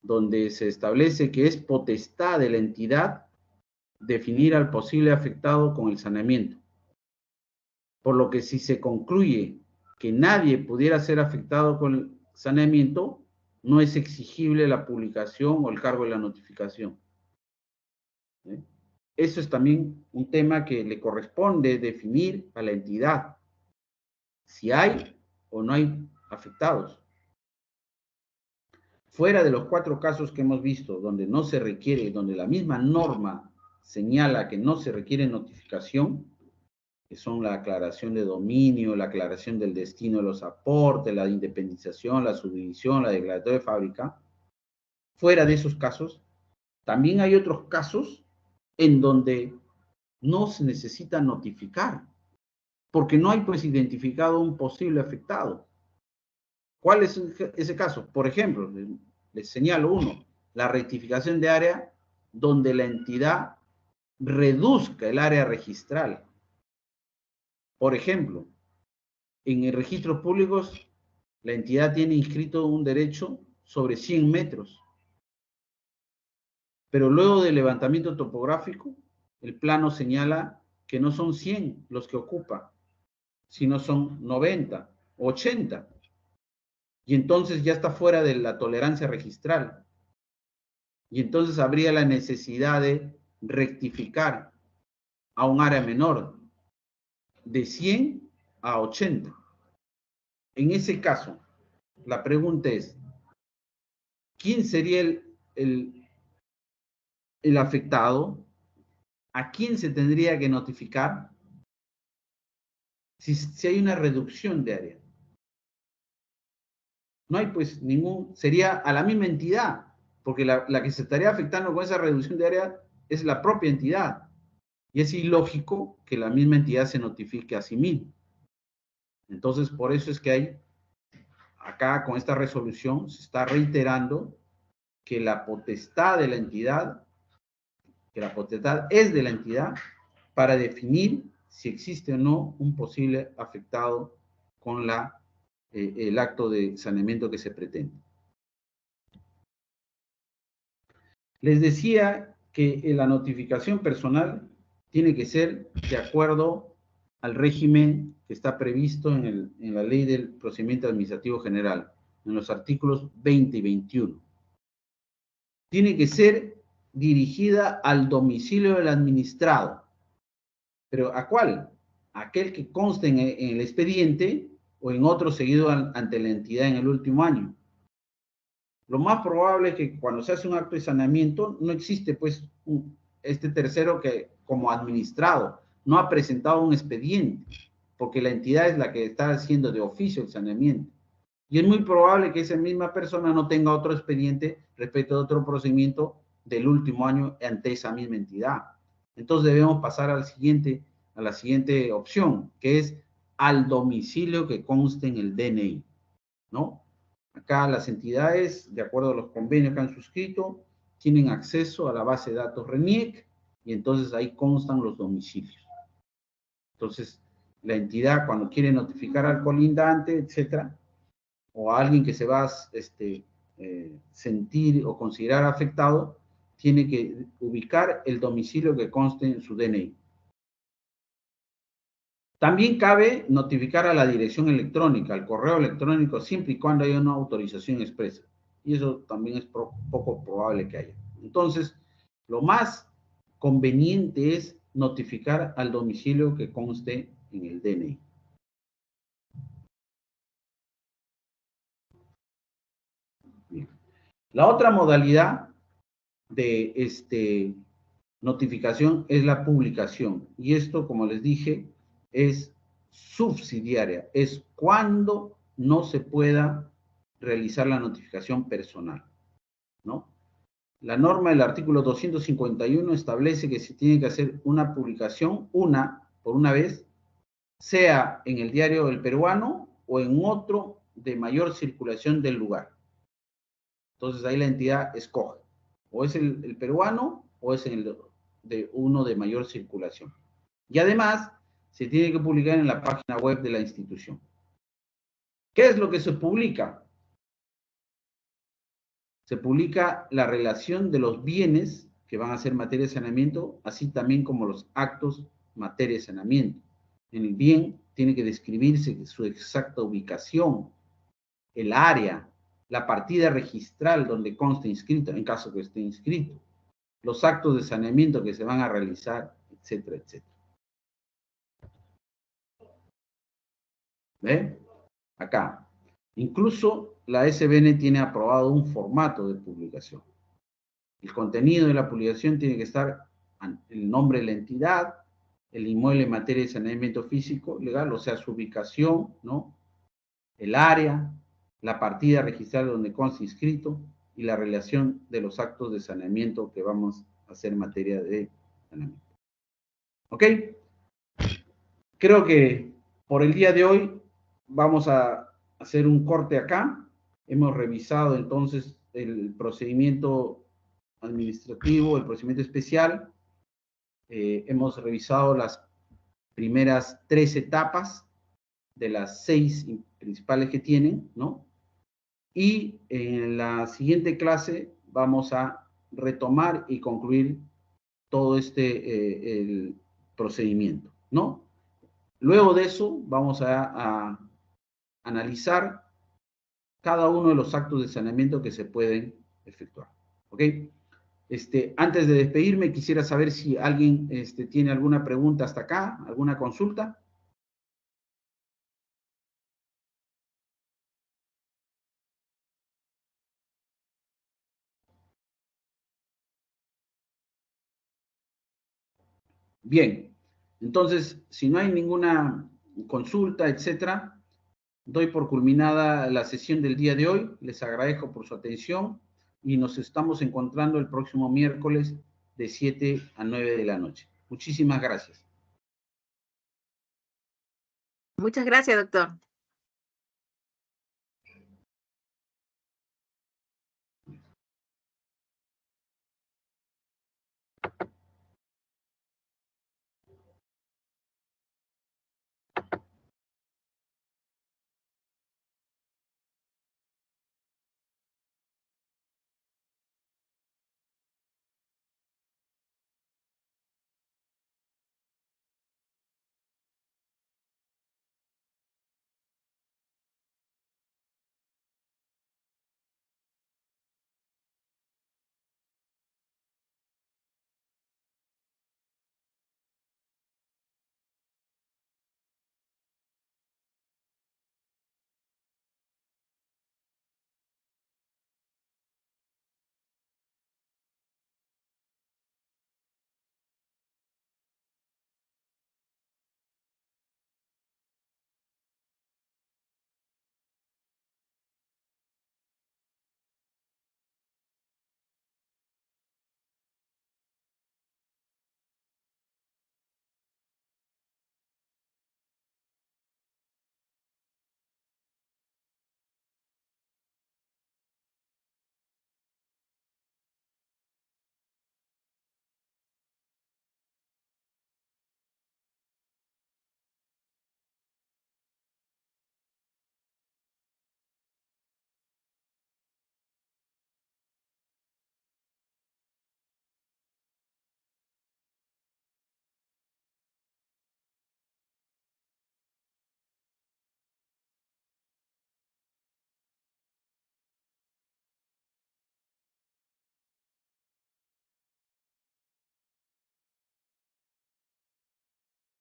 Donde se establece que es potestad de la entidad definir al posible afectado con el saneamiento. Por lo que si se concluye que nadie pudiera ser afectado con el saneamiento, no es exigible la publicación o el cargo de la notificación. ¿Eh? Eso es también un tema que le corresponde definir a la entidad, si hay o no hay afectados. fuera de los 4 casos que hemos visto, donde no se requiere, donde la misma norma señala que no se requiere notificación, que son la aclaración de dominio, la aclaración del destino de los aportes, la independización, la subdivisión, la declaratoria de fábrica, fuera de esos casos, también hay otros casos en donde no se necesita notificar, porque no hay pues identificado un posible afectado. ¿Cuál es ese caso? Por ejemplo, les señalo uno, la rectificación de área donde la entidad reduzca el área registral. Por ejemplo, en registros públicos, la entidad tiene inscrito un derecho sobre 100 metros, pero luego del levantamiento topográfico, el plano señala que no son 100 los que ocupa, sino son 90, 80. Y entonces ya está fuera de la tolerancia registral. Y entonces habría la necesidad de rectificar a un área menor, de 100 a 80. En ese caso, la pregunta es, ¿quién sería el afectado? ¿A quién se tendría que notificar si hay una reducción de área? No hay pues sería a la misma entidad, porque la que se estaría afectando con esa reducción de área es la propia entidad. Y es ilógico que la misma entidad se notifique a sí misma. Entonces, por eso es que hay, acá con esta resolución, se está reiterando que la potestad de la entidad, que la potestad es de la entidad para definir si existe o no un posible afectado con el acto de saneamiento que se pretende. Les decía que la notificación personal tiene que ser de acuerdo al régimen que está previsto en la Ley del Procedimiento Administrativo General, en los artículos 20 y 21. Tiene que ser dirigida al domicilio del administrado. ¿Pero a cuál? Aquel que conste en el expediente o en otro seguido ante la entidad en el último año. Lo más probable es que cuando se hace un acto de saneamiento no existe pues este tercero que como administrado no ha presentado un expediente, porque la entidad es la que está haciendo de oficio el saneamiento. Y es muy probable que esa misma persona no tenga otro expediente respecto a otro procedimiento del último año ante esa misma entidad. Entonces debemos pasar a la siguiente opción, que es al domicilio que conste en el DNI, ¿no? Acá las entidades, de acuerdo a los convenios que han suscrito, tienen acceso a la base de datos RENIEC y entonces ahí constan los domicilios. Entonces, la entidad cuando quiere notificar al colindante, etcétera, o a alguien que se va a sentir o considerar afectado, tiene que ubicar el domicilio que conste en su DNI. También cabe notificar a la dirección electrónica, al correo electrónico, siempre y cuando haya una autorización expresa. Y eso también es poco probable que haya. Entonces, lo más conveniente es notificar al domicilio que conste en el DNI. Bien. La otra modalidad de notificación es la publicación. Y esto, como les dije, es subsidiaria. Es cuando no se pueda realizar la notificación personal, ¿no? La norma del artículo 251 establece que se tiene que hacer una publicación, por una vez, sea en el diario El Peruano o en otro de mayor circulación del lugar. Entonces ahí la entidad escoge, o es el peruano o es uno de mayor circulación. Y además, se tiene que publicar en la página web de la institución. ¿Qué es lo que se publica? Se publica la relación de los bienes que van a ser materia de saneamiento, así también como los actos materia de saneamiento. En el bien tiene que describirse su exacta ubicación, el área, la partida registral donde conste inscrito, en caso que esté inscrito, los actos de saneamiento que se van a realizar, etcétera, etcétera. ¿Ve? Acá. Incluso la SBN tiene aprobado un formato de publicación. El contenido de la publicación tiene que estar el nombre de la entidad, el inmueble en materia de saneamiento físico legal, o sea, su ubicación, ¿no? El área, la partida registrada donde consta inscrito y la relación de los actos de saneamiento que vamos a hacer en materia de saneamiento. ¿Ok? Creo que por el día de hoy vamos a hacer un corte acá. Hemos revisado entonces el procedimiento administrativo, el procedimiento especial. Hemos revisado las primeras 3 etapas de las 6 principales que tienen, ¿no? Y en la siguiente clase vamos a retomar y concluir todo el procedimiento, ¿no? Luego de eso vamos a analizar cada uno de los actos de saneamiento que se pueden efectuar, ¿ok? Antes de despedirme, quisiera saber si alguien tiene alguna pregunta hasta acá, alguna consulta. Bien, entonces, si no hay ninguna consulta, etcétera, doy por culminada la sesión del día de hoy. Les agradezco por su atención y nos estamos encontrando el próximo miércoles de 7 a 9 de la noche. Muchísimas gracias. Muchas gracias, doctor.